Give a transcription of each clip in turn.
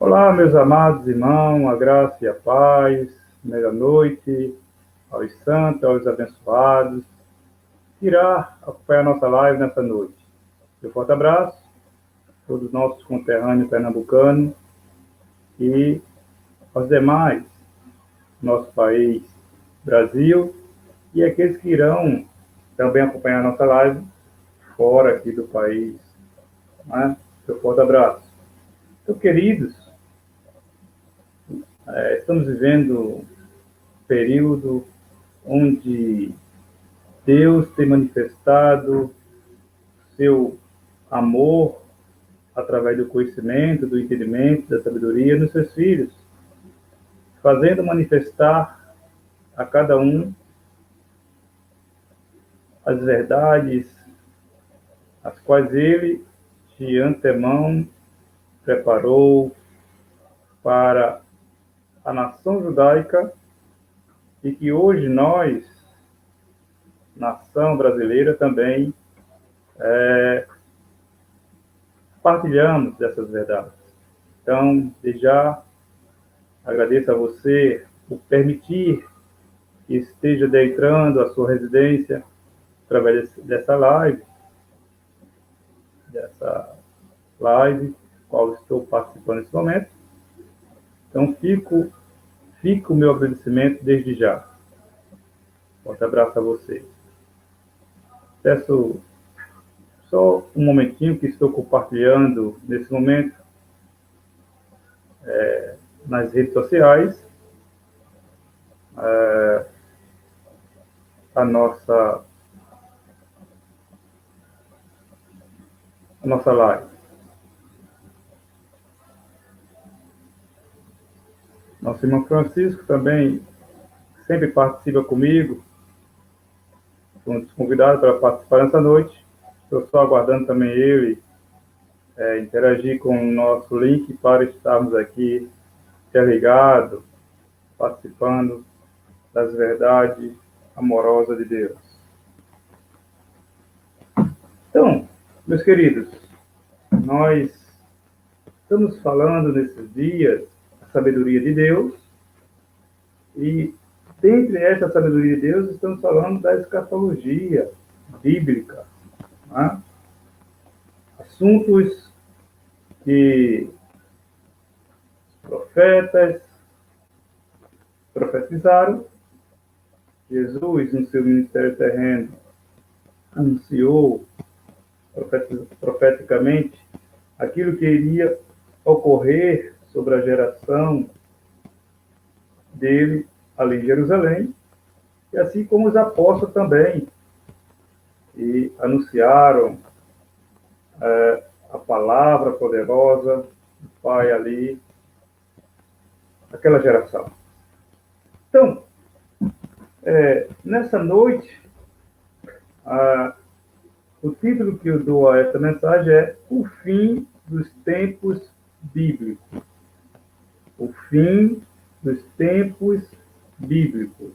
Olá, meus amados irmãos, a graça e a paz, melhor noite aos santos, aos abençoados, que irá acompanhar nossa live nessa noite. Um forte abraço a todos os nossos conterrâneos pernambucanos e aos demais do nosso país, Brasil, e aqueles que irão também acompanhar nossa live fora aqui do país. Né? Um forte abraço. Então, queridos, estamos vivendo um período onde Deus tem manifestado seu amor através do conhecimento, do entendimento, da sabedoria nos seus filhos, fazendo manifestar a cada um as verdades as quais ele de antemão preparou para a nação judaica e que hoje nós, nação brasileira, também partilhamos dessas verdades. Então, desde já, agradeço a você por permitir que esteja adentrando a sua residência através dessa live, qual estou participando nesse momento. Então, fica o meu agradecimento desde já. Forte abraço a vocês. Peço só um momentinho que estou compartilhando nesse momento nas redes sociais a nossa live. Nosso irmão Francisco também sempre participa comigo, um dos convidados para participar nessa noite. Estou só aguardando também ele interagir com o nosso link para estarmos aqui interligados, participando das verdades amorosas de Deus. Então, meus queridos, nós estamos falando nesses dias a sabedoria de Deus e, dentre essa sabedoria de Deus, estamos falando da escatologia bíblica. Né? Assuntos que os profetas profetizaram. Jesus, no seu ministério terreno, anunciou profeticamente aquilo que iria ocorrer sobre a geração dele ali em Jerusalém, e assim como os apóstolos também, e anunciaram a palavra poderosa do Pai ali, aquela geração. Então, nessa noite, o título que eu dou a esta mensagem é O Fim dos Tempos Bíblicos. O fim dos tempos bíblicos.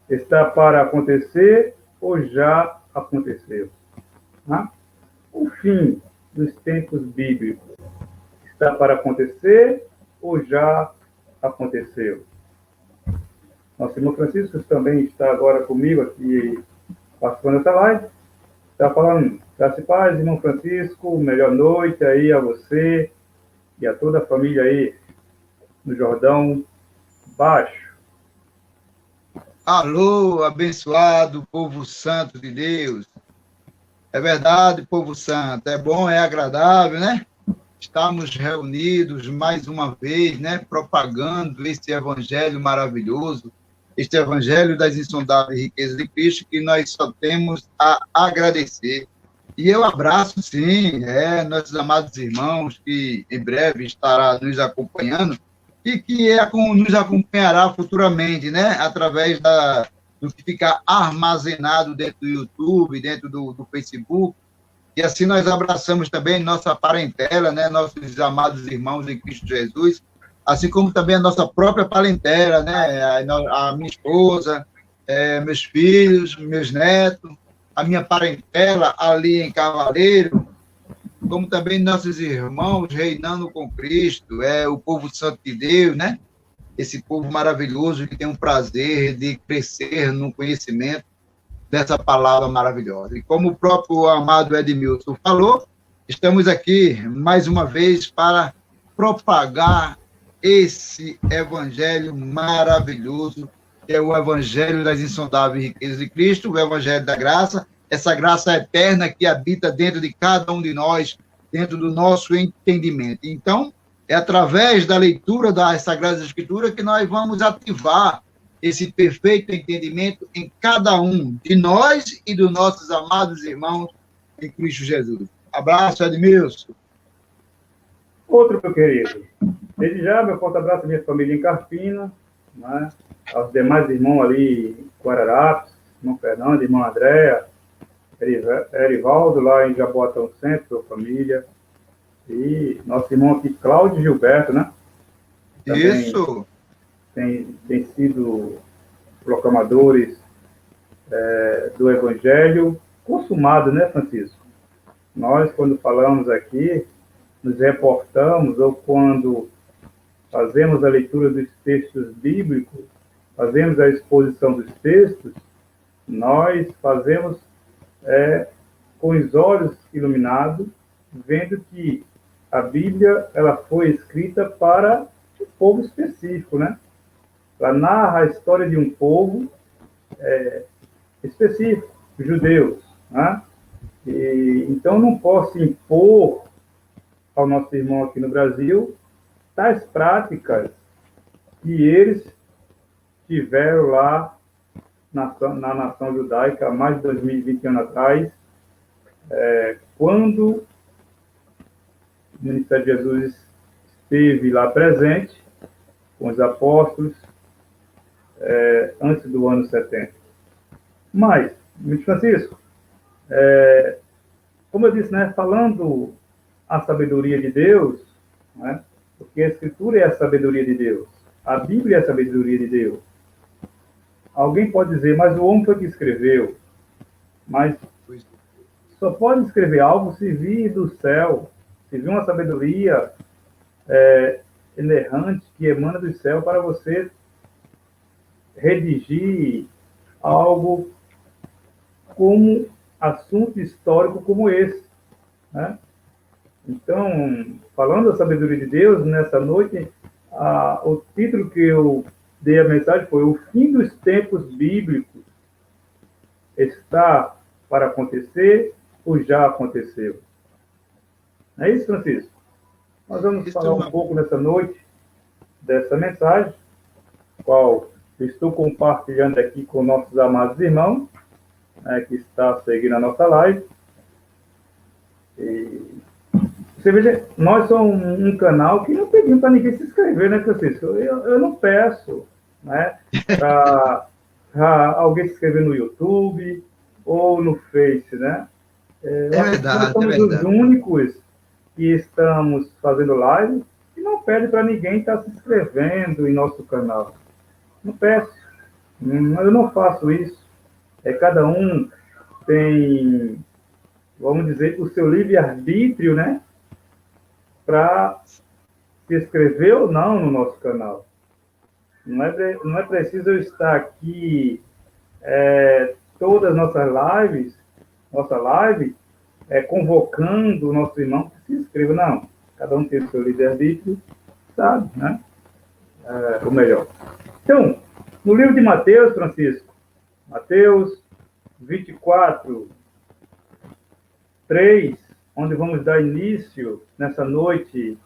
Está para acontecer ou já aconteceu? Né? O fim dos tempos bíblicos. Está para acontecer ou já aconteceu? Nosso irmão Francisco também está agora comigo aqui participando dessa live. Está falando, graça e paz, irmão Francisco, melhor noite aí a você e a toda a família aí no Jordão Baixo. Alô, abençoado povo santo de Deus. É verdade, povo santo, é bom, é agradável, né? Estamos reunidos mais uma vez, né? Propagando este evangelho maravilhoso, este evangelho das insondáveis riquezas de Cristo, que nós só temos a agradecer. E eu abraço, sim, nossos amados irmãos, que em breve estará nos acompanhando, e que nos acompanhará futuramente, né? Através do que ficar armazenado dentro do YouTube, dentro do Facebook. E assim nós abraçamos também nossa parentela, né? Nossos amados irmãos em Cristo Jesus, assim como também a nossa própria parentela, né? A minha esposa, meus filhos, meus netos, a minha parentela ali em Cavaleiro, como também nossos irmãos reinando com Cristo, o povo santo de Deus, né? Esse povo maravilhoso que tem um prazer de crescer no conhecimento dessa palavra maravilhosa. E como o próprio amado Edmilson falou, estamos aqui mais uma vez para propagar esse evangelho maravilhoso, que é o evangelho das insondáveis riquezas de Cristo, o evangelho da graça, essa graça eterna que habita dentro de cada um de nós, dentro do nosso entendimento. Então, é através da leitura das Sagradas Escrituras que nós vamos ativar esse perfeito entendimento em cada um de nós e dos nossos amados irmãos em Cristo Jesus. Abraço, Edmilson. Outro, meu querido. Desde já, meu forte abraço à minha família em Carpina, né? Aos demais irmãos ali em Guararapes, irmão Fernando, irmã Andréa, Erivaldo, lá em Jaboatão Centro, sua família. E nosso irmão aqui, Cláudio Gilberto, né? Também isso! Tem sido proclamadores do Evangelho consumado, né, Francisco? Nós, quando falamos aqui, nos reportamos, ou quando fazemos a leitura dos textos bíblicos, fazemos a exposição dos textos, nós fazemos com os olhos iluminados, vendo que a Bíblia ela foi escrita para um povo específico, né? Ela narra a história de um povo específico, judeus, né? E, então, não posso impor ao nosso irmão aqui no Brasil tais práticas que eles tiveram lá na nação judaica há mais de 2020 anos atrás, quando o ministério de Jesus esteve lá presente com os apóstolos antes do ano 70. Mas, Francisco, como eu disse, né, falando a sabedoria de Deus, né, porque a Escritura é a sabedoria de Deus, a Bíblia é a sabedoria de Deus. Alguém pode dizer, mas o homem foi que escreveu. Mas só pode escrever algo se vir do céu, se vir uma sabedoria inerrante que emana do céu para você redigir algo como assunto histórico como esse, né? Então, falando da sabedoria de Deus, nessa noite, o título que eu dei a mensagem foi O Fim dos Tempos Bíblicos está para acontecer ou já aconteceu? Não é isso, Francisco? Nós vamos falar um pouco nessa noite dessa mensagem, qual eu estou compartilhando aqui com nossos amados irmãos, que está seguindo a nossa live. E você veja, nós somos um canal que não pedimos para ninguém se inscrever, né, Francisco? Eu não peço, né, para alguém se inscrever no YouTube ou no Face, né? Verdade, nós somos os únicos que estamos fazendo live e não pede para ninguém estar se inscrevendo em nosso canal. Não peço, mas eu não faço isso. Cada um tem, vamos dizer, o seu livre-arbítrio, né? Para se inscrever ou não no nosso canal. Não é preciso eu estar aqui todas as nossas lives, nossa live, convocando o nosso irmão que se inscreva. Não, cada um tem o seu livre-arbítrio, sabe, né? O melhor. Então, no livro de Mateus, Francisco, Mateus 24, 3, onde vamos dar início nessa noite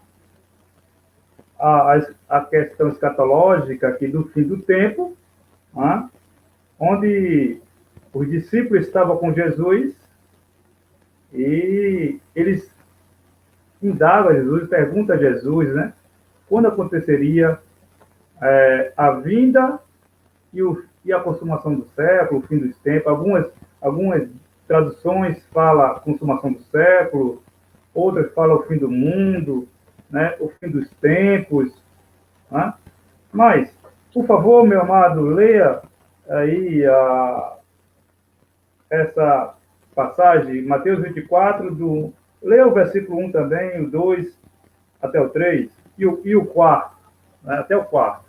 à questão escatológica aqui do fim do tempo, né? Onde os discípulos estavam com Jesus e eles indagam a Jesus, perguntam a Jesus, né? Quando aconteceria a vinda e a consumação do século, o fim dos tempos. Algumas traduções falam a consumação do século, outras falam o fim do mundo, né? O fim dos tempos. Né? Mas, por favor, meu amado, leia aí essa passagem, Mateus 24, Lê o versículo 1 também, o 2 até o 3, e o 4, né, até o 4.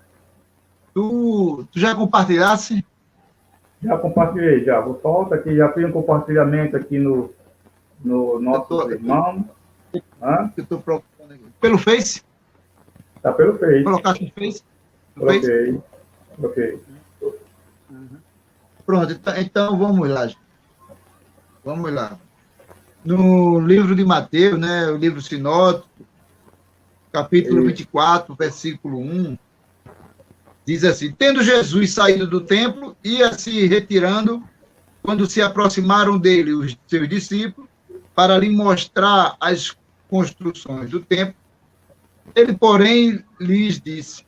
Tu já compartilhasse? Já compartilhei, já. Vou soltar aqui, já fiz um compartilhamento aqui no nossos irmãos. Eu tô procurando aqui. Pelo Face? Tá pelo Face. Colocaste no Face? Coloquei. Ok. Pronto, então vamos lá. Gente. Vamos lá. No livro de Mateus, né, o livro sinótico, capítulo 24, versículo 1, diz assim: Tendo Jesus saído do templo, ia se retirando, quando se aproximaram dele os seus discípulos, para lhe mostrar as construções do templo. Ele, porém, lhes disse: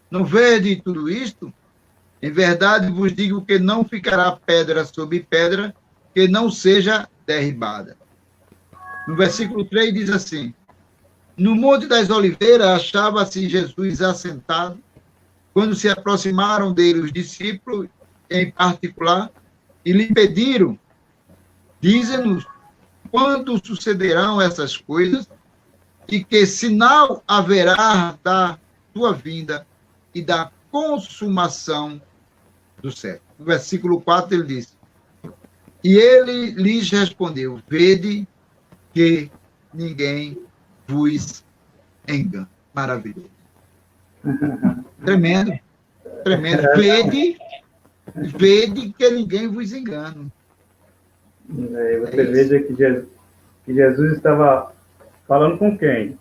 Não vede tudo isto? Em verdade vos digo que não ficará pedra sobre pedra que não seja derribada. No versículo 3 diz assim: No Monte das Oliveiras achava-se Jesus assentado, quando se aproximaram dele os discípulos, em particular, e lhe pediram: Dize-nos quando sucederão essas coisas e que sinal haverá da tua vinda e da consumação do século. No versículo 4 ele diz: E ele lhes respondeu: Vede que ninguém vos engane. Maravilhoso. Tremendo. Tremendo. Vede que ninguém vos engane. Você veja que Jesus estava falando com quem?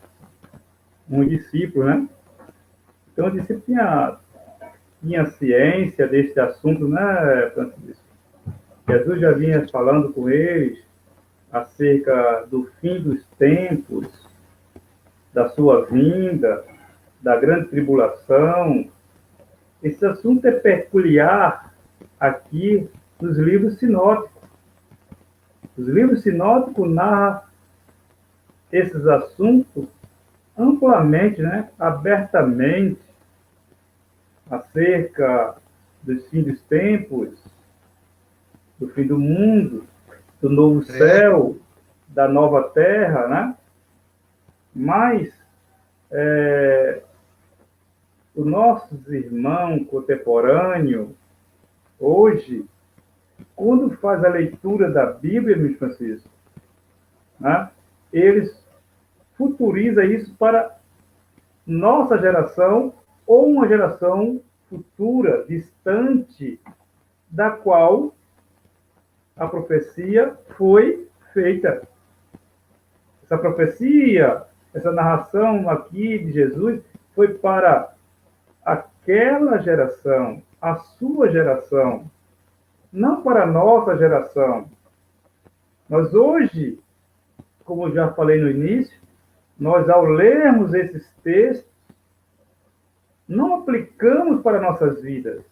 Um discípulo, né? Então, o discípulo tinha ciência deste assunto, né, Francisco? Jesus já vinha falando com eles acerca do fim dos tempos, da sua vinda, da grande tribulação. Esse assunto é peculiar aqui nos livros sinóticos. Os livros sinóticos narram esses assuntos amplamente, né, abertamente, acerca dos fins dos tempos, do fim do mundo, do novo céu, da nova terra, né? Mas os nossos irmãos contemporâneos, hoje, quando faz a leitura da Bíblia, Luiz Francisco, né, eles futurizam isso para nossa geração ou uma geração futura, distante, da qual a profecia foi feita. Essa profecia, essa narração aqui de Jesus, foi para aquela geração, a sua geração, não para a nossa geração. Nós hoje, como já falei no início, nós ao lermos esses textos, não aplicamos para nossas vidas.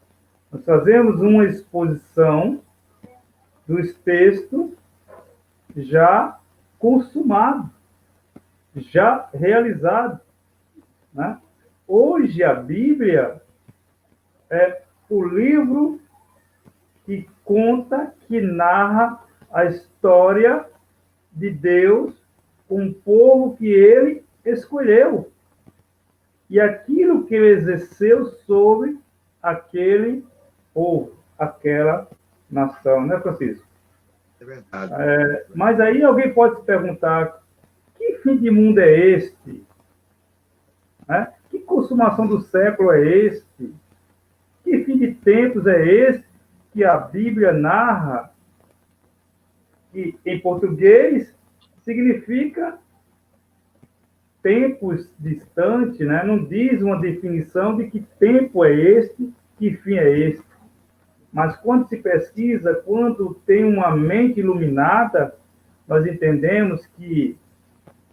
Nós fazemos uma exposição dos textos já consumados, já realizados, né? Hoje a Bíblia é o livro que conta, que narra a história de Deus com o povo que ele escolheu e aquilo que ele exerceu sobre aquele povo, aquela nação, né, Francisco? É verdade. Mas aí alguém pode se perguntar: que fim de mundo é este? Né? Que consumação do século é este? Que fim de tempos é este que a Bíblia narra? Que em português significa tempos distantes, né? Não diz uma definição de que tempo é este, que fim é este. Mas quando se pesquisa, quando tem uma mente iluminada, nós entendemos que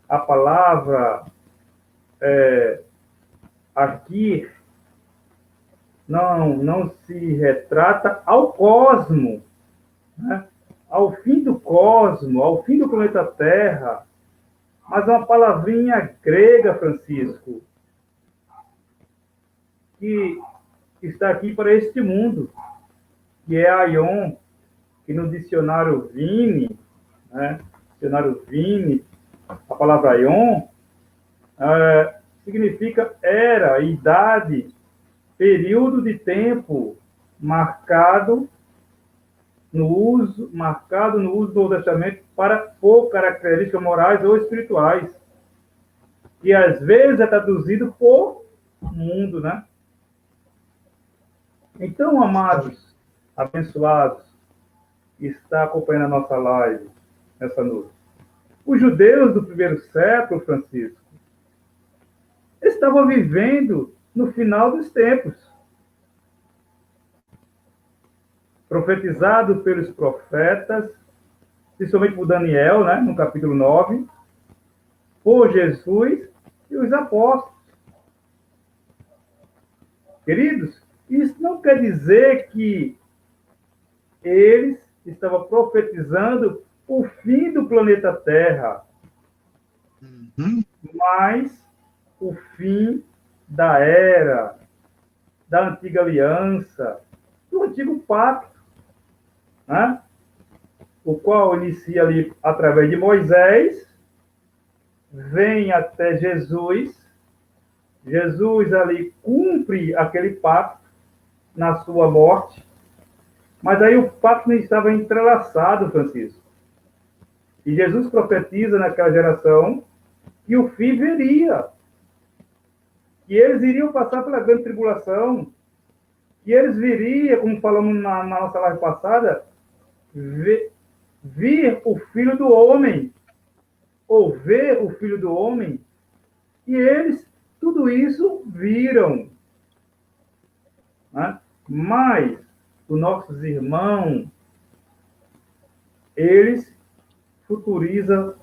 a palavra aqui não se retrata ao cosmo, né? Ao fim do cosmo, ao fim do planeta Terra, mas uma palavrinha grega, Francisco, que está aqui para este mundo, que é aion, que no dicionário Vini, né? Dicionário Vini, A palavra aion significa era, idade, período de tempo marcado no uso do Novo Testamento por características morais ou espirituais. E às vezes é traduzido por mundo, né? Então, amados, abençoados, que está acompanhando a nossa live nessa noite, os judeus do primeiro século, Francisco, estavam vivendo no final dos tempos. Profetizado pelos profetas, principalmente por Daniel, né, no capítulo 9, por Jesus e os apóstolos. Queridos, isso não quer dizer que eles estavam profetizando o fim do planeta Terra, mas o fim da era, da antiga aliança, do antigo pacto, né? O qual inicia ali através de Moisés, vem até Jesus, Jesus ali cumpre aquele pacto na sua morte, mas aí o pacto não estava entrelaçado, Francisco. E Jesus profetiza naquela geração que o fim viria, que eles iriam passar pela grande tribulação, que eles viriam, como falamos na nossa live passada, vir o Filho do Homem, ou ver o Filho do Homem, e eles, tudo isso, viram. Né? Mas os nossos irmãos, eles futurizam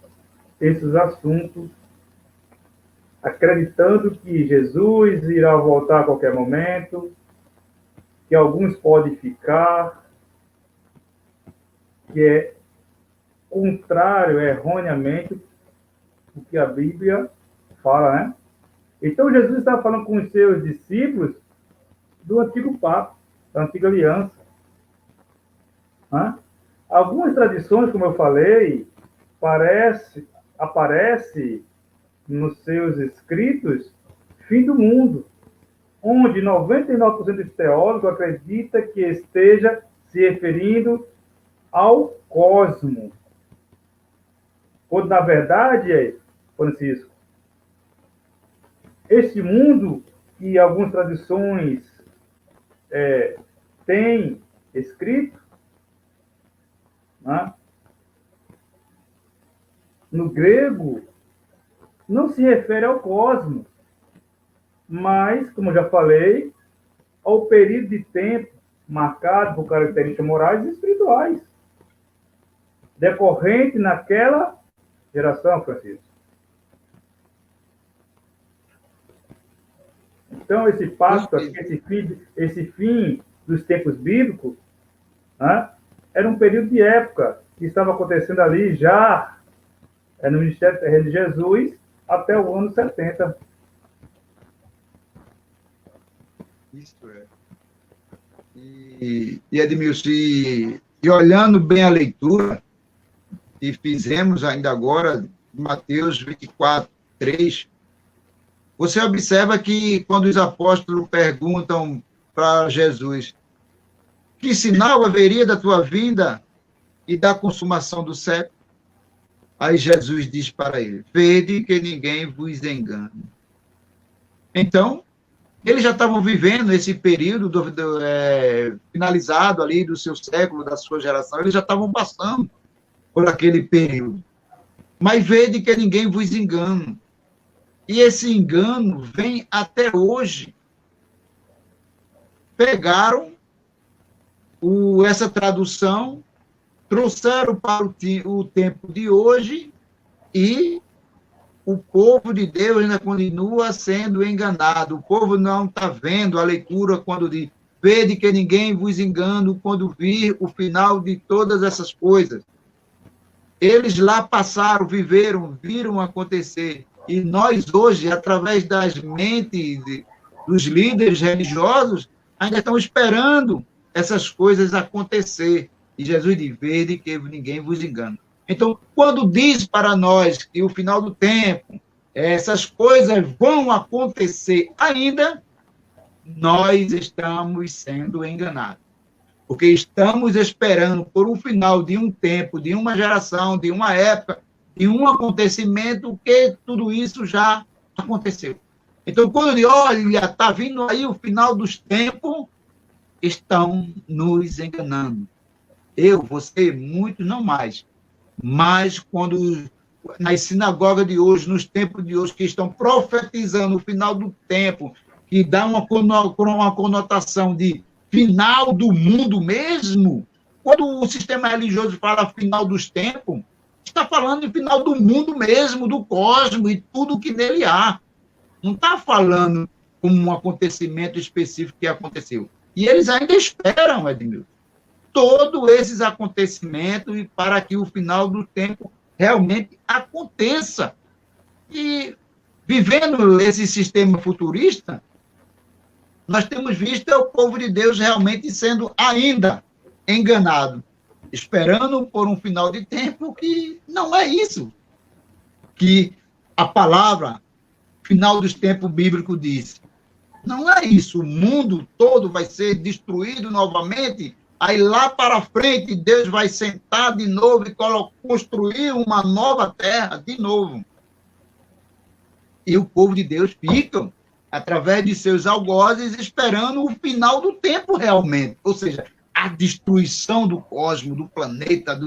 esses assuntos, acreditando que Jesus irá voltar a qualquer momento, que alguns podem ficar, que é contrário, erroneamente, o que a Bíblia fala, né? Então, Jesus estava falando com os seus discípulos do antigo pacto, da antiga aliança. Né? Algumas tradições, como eu falei, aparece nos seus escritos fim do mundo, onde 99% dos teólogos acreditam que esteja se referindo ao cosmo. Quando, na verdade, Francisco, este mundo que algumas tradições têm escrito, né, no grego, não se refere ao cosmo, mas, como já falei, ao período de tempo marcado por características morais e espirituais, decorrente naquela geração, Francisco. Então, esse pacto aqui, esse fim dos tempos bíblicos, né, era um período de época que estava acontecendo ali já no ministério terreno de Jesus até o ano 70. Isso é. E Edmilson, e olhando bem a leitura, e fizemos ainda agora, Mateus 24, 3, você observa que quando os apóstolos perguntam para Jesus, que sinal haveria da tua vinda e da consumação do século? Aí Jesus diz para ele, vede que ninguém vos engane. Então, eles já estavam vivendo esse período finalizado ali do seu século, da sua geração, eles já estavam passando por aquele período. Mas vede que ninguém vos engane. E esse engano vem até hoje. Pegaram essa tradução, trouxeram para o tempo de hoje e o povo de Deus ainda continua sendo enganado. O povo não está vendo a leitura quando diz, vede que ninguém vos engane quando vir o final de todas essas coisas. Eles lá passaram, viram acontecer. E nós hoje, através das mentes dos líderes religiosos, ainda estamos esperando essas coisas acontecer. E Jesus diz, vede que ninguém vos engane. Então, quando diz para nós que o final do tempo, essas coisas vão acontecer ainda, nós estamos sendo enganados. Porque estamos esperando por um final de um tempo, de uma geração, de uma época, de um acontecimento que tudo isso já aconteceu. Então, quando ele olha, está vindo aí o final dos tempos, estão nos enganando. Eu, você, muitos, não mais. Mas quando nas sinagogas de hoje, nos tempos de hoje, que estão profetizando o final do tempo, que dá uma conotação de final do mundo mesmo, quando o sistema religioso fala final dos tempos, está falando de final do mundo mesmo, do cosmos e tudo que nele há. Não está falando como um acontecimento específico que aconteceu. E eles ainda esperam, Edmilson, todos esses acontecimentos para que o final do tempo realmente aconteça. E, vivendo esse sistema futurista, nós temos visto o povo de Deus realmente sendo ainda enganado, esperando por um final de tempo que não é isso que a palavra final dos tempos bíblico diz. Não é isso. O mundo todo vai ser destruído novamente. Aí lá para frente, Deus vai sentar de novo e construir uma nova terra de novo. E o povo de Deus fica, através de seus algozes, esperando o final do tempo realmente. Ou seja, a destruição do cosmos, do planeta,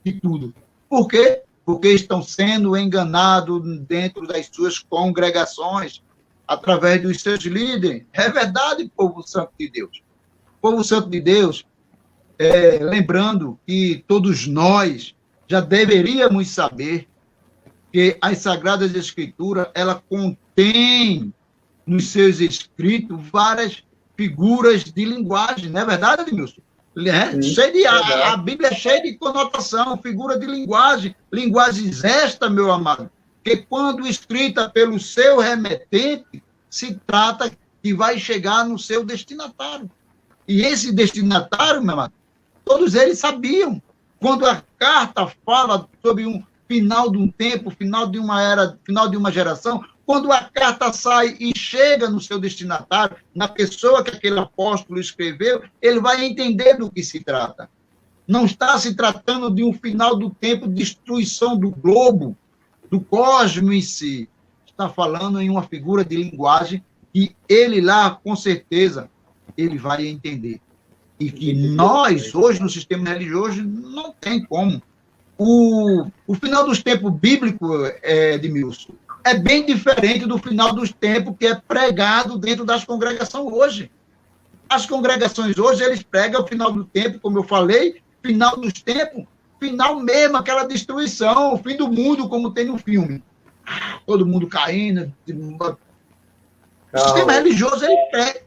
de tudo. Por quê? Porque estão sendo enganados dentro das suas congregações, através dos seus líderes. É verdade, povo santo de Deus. Povo santo de Deus, lembrando que todos nós já deveríamos saber que as Sagradas Escrituras, ela contém nos seus escritos várias figuras de linguagem, não é verdade, Edmilson? A Bíblia é cheia de conotação, figura de linguagem, linguagens esta, meu amado, que quando escrita pelo seu remetente, se trata que vai chegar no seu destinatário. E esse destinatário, meu amado, todos eles sabiam. Quando a carta fala sobre um final de um tempo, final de uma era, final de uma geração, quando a carta sai e chega no seu destinatário, na pessoa que aquele apóstolo escreveu, ele vai entender do que se trata. Não está se tratando de um final do tempo de destruição do globo, do cosmos em si. Está falando em uma figura de linguagem que ele lá, com certeza, ele vai entender. E que nós, hoje, no sistema religioso, não tem como. O final dos tempos bíblicos, Edmilson, é bem diferente do final dos tempos que é pregado dentro das congregações hoje. As congregações hoje, eles pregam o final do tempo, como eu falei, final dos tempos, final mesmo, aquela destruição, o fim do mundo, como tem no filme. Todo mundo caindo. O sistema religioso,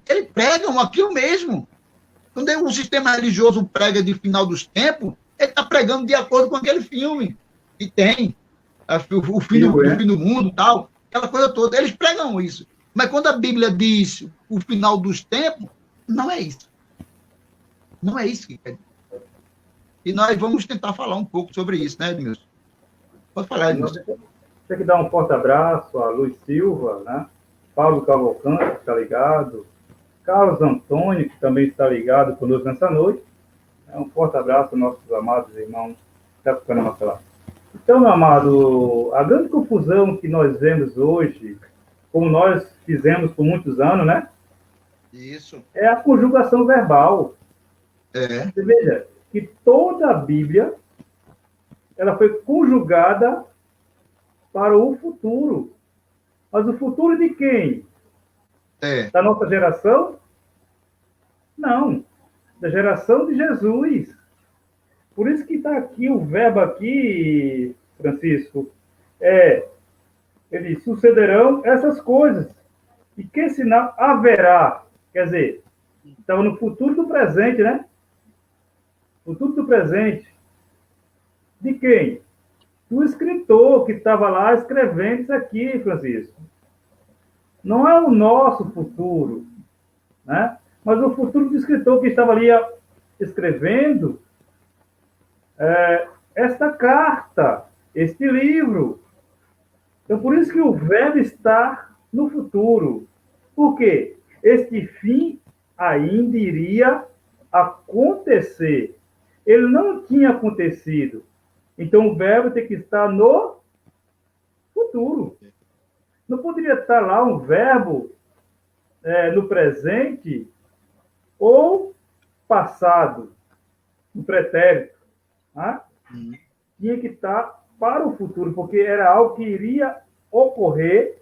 ele prega aquilo mesmo. Quando o sistema religioso prega de final dos tempos, ele está pregando de acordo com aquele filme que tem. O fim do mundo e tal, aquela coisa toda. Eles pregam isso. Mas quando a Bíblia diz o final dos tempos, não é isso. Não é isso que quer dizer. E nós vamos tentar falar um pouco sobre isso, né, Edmilson? Pode falar, Edmilson. Tem que dar um forte abraço a Luiz Silva, né? Paulo Cavalcante, que está ligado. Carlos Antônio, que também está ligado conosco nessa noite. Um forte abraço aos nossos amados irmãos da Macalá. Então, meu amado, a grande confusão que nós vemos hoje, como nós fizemos por muitos anos, né? Isso. É a conjugação verbal. Você veja que toda a Bíblia ela foi conjugada para o futuro. Mas o futuro de quem? Da nossa geração? Não. Da geração de Jesus. Por isso que está aqui o verbo aqui, Francisco, ele sucederão essas coisas. E que sinal haverá? Quer dizer, estava no futuro do presente, né? Futuro do presente. De quem? Do escritor que estava lá escrevendo isso aqui, Francisco. Não é o nosso futuro, né? Mas o futuro do escritor que estava ali escrevendo esta carta, este livro. Então, por isso que o verbo está no futuro. Por quê? Este fim ainda iria acontecer. Ele não tinha acontecido. Então, o verbo tem que estar no futuro. Não poderia estar lá um verbo no presente ou passado, no pretérito. Tá? Tinha que estar para o futuro, porque era algo que iria ocorrer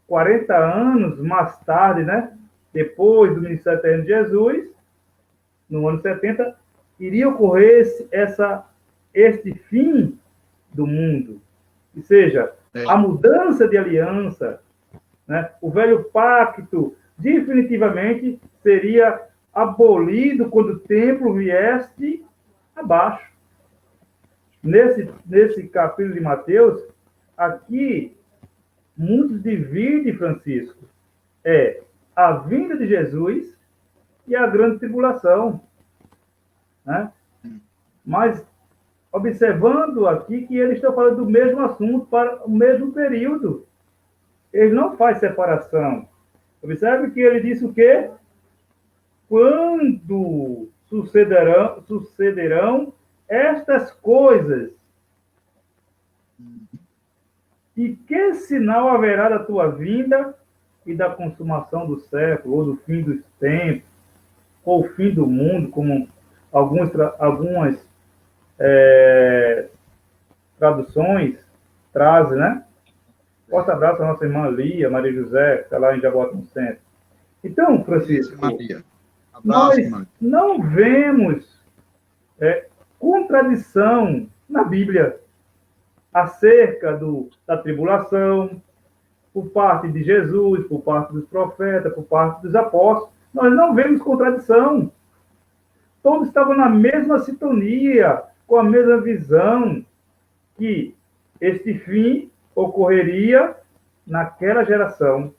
40 anos mais tarde, né? Depois do ministério eterno de Jesus, no ano 70, iria ocorrer este fim do mundo. Ou seja, a mudança de aliança, né? O velho pacto definitivamente seria abolido quando o templo viesse abaixo. Nesse capítulo de Mateus, aqui, muitos dividem, Francisco, a vinda de Jesus e a grande tribulação. Né? Mas, observando aqui que eles estão falando do mesmo assunto para o mesmo período. Ele não faz separação. Observe que ele disse o quê? Quando sucederão estas coisas, e que sinal haverá da tua vinda e da consumação do século, ou do fim dos tempos, ou fim do mundo, como algumas traduções trazem, né? Forte abraço à nossa irmã Lia, Maria José, que está lá em Jaboatão Centro. Então, Francisco, nós não vemos contradição na Bíblia acerca da tribulação, por parte de Jesus, por parte dos profetas, por parte dos apóstolos. Nós não vemos contradição. Todos estavam na mesma sintonia, com a mesma visão, que este fim ocorreria naquela geração.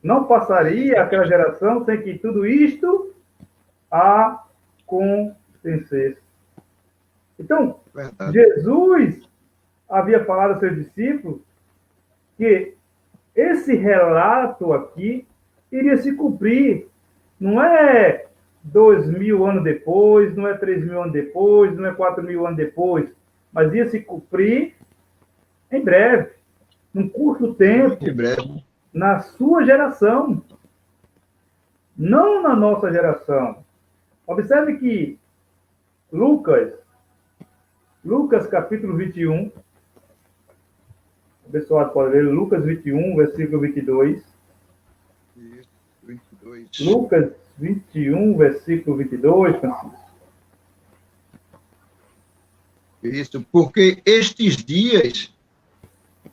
Não passaria aquela geração sem que tudo isto acontecesse. Então, verdade. Jesus havia falado aos seus discípulos que esse relato aqui iria se cumprir. Não é 2.000 anos depois, não é 3.000 anos depois, não é 4.000 anos depois, mas ia se cumprir em breve, num curto tempo, em breve, na sua geração, não na nossa geração. Observe que Lucas capítulo 21, o pessoal pode ler Lucas 21, versículo 22. Isso, 22. Lucas 21, versículo 22, Francisco. Isso, porque estes dias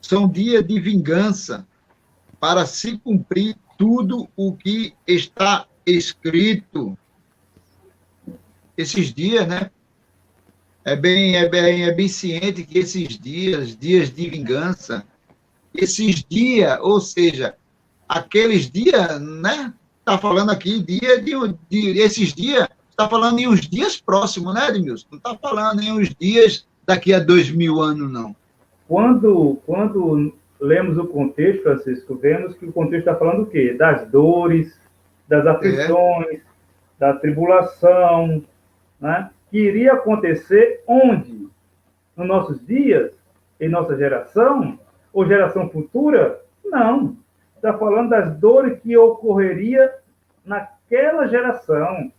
são dias de vingança, para se cumprir tudo o que está escrito. Esses dias, né? É bem ciente que esses dias de vingança, esses dias, ou seja, aqueles dias, né? Está falando aqui esses dias, está falando em uns dias próximos, né, Edmilson? Não está falando em uns dias daqui a 2.000 anos, não. Quando lemos o contexto, Francisco, vemos que o contexto está falando o quê? Das dores, das aflições, da tribulação, né? Que iria acontecer onde? Nos nossos dias? Em nossa geração? Ou geração futura? Não. Está falando das dores que ocorreria naquela geração.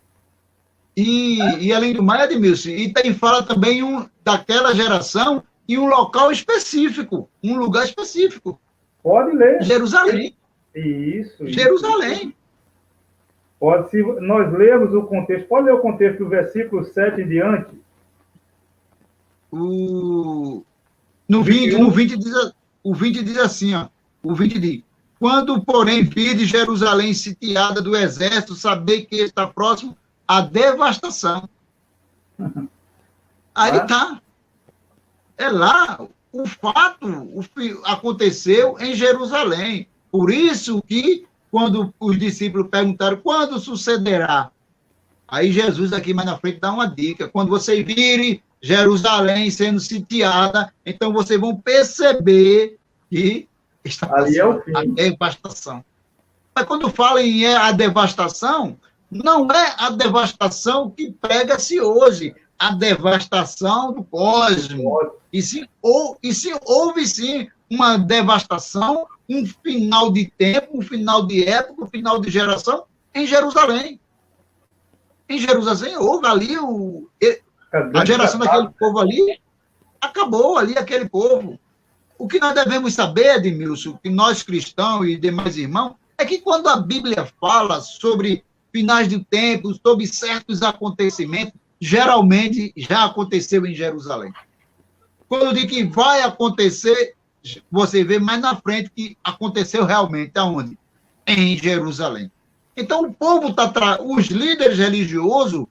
E além do mais, Edmilson, e fala também daquela geração e um local específico, um lugar específico. Pode ler. Jerusalém. Isso. Jerusalém. Pode, se nós lermos o contexto, pode ler o contexto do versículo 7 em diante? No 20 diz assim, ó, o 20 diz: quando, porém, vide Jerusalém sitiada do exército, sabei que está próximo à devastação. Aí está. É lá, o fato aconteceu em Jerusalém. Por isso que, quando os discípulos perguntaram quando sucederá, Aí Jesus aqui mais na frente dá uma dica. Quando você vire Jerusalém sendo sitiada, então vocês vão perceber que está Ali é o passando a fim. devastação. Mas quando fala em a devastação, não é a devastação que prega-se hoje, a devastação do cosmos. E sim, houve sim uma devastação, um final de tempo, um final de época, um final de geração em Jerusalém. Em Jerusalém houve ali a geração daquele povo ali, acabou ali aquele povo. O que nós devemos saber, Edmilson, que nós cristãos e demais irmãos, é que quando a Bíblia fala sobre finais de tempo, sobre certos acontecimentos, geralmente já aconteceu em Jerusalém. Quando eu digo que vai acontecer, você vê mais na frente que aconteceu realmente. Aonde? Em Jerusalém. Então, o povo os líderes religiosos,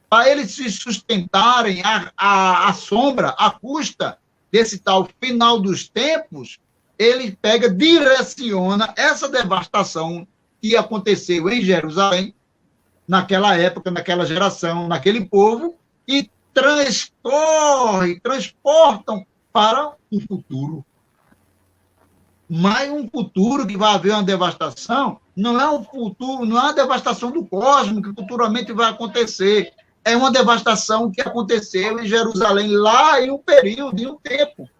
para eles se sustentarem à sombra, à custa desse tal final dos tempos, ele direciona essa devastação que aconteceu em Jerusalém, naquela época, naquela geração, naquele povo, e transportam para um futuro. Mas um futuro que vai haver uma devastação, não é um futuro, não é uma devastação do cosmos que futuramente vai acontecer. É uma devastação que aconteceu em Jerusalém lá em um período, em um tempo.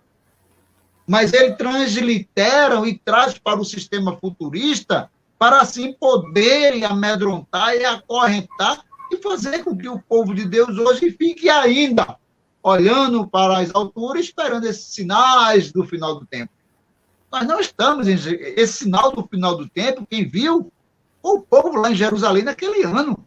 Mas ele translitera e traz para o sistema futurista para assim poderem amedrontar e acorrentar e fazer com que o povo de Deus hoje fique ainda olhando para as alturas, esperando esses sinais do final do tempo. Nós não estamos em esse sinal do final do tempo, quem viu o povo lá em Jerusalém naquele ano.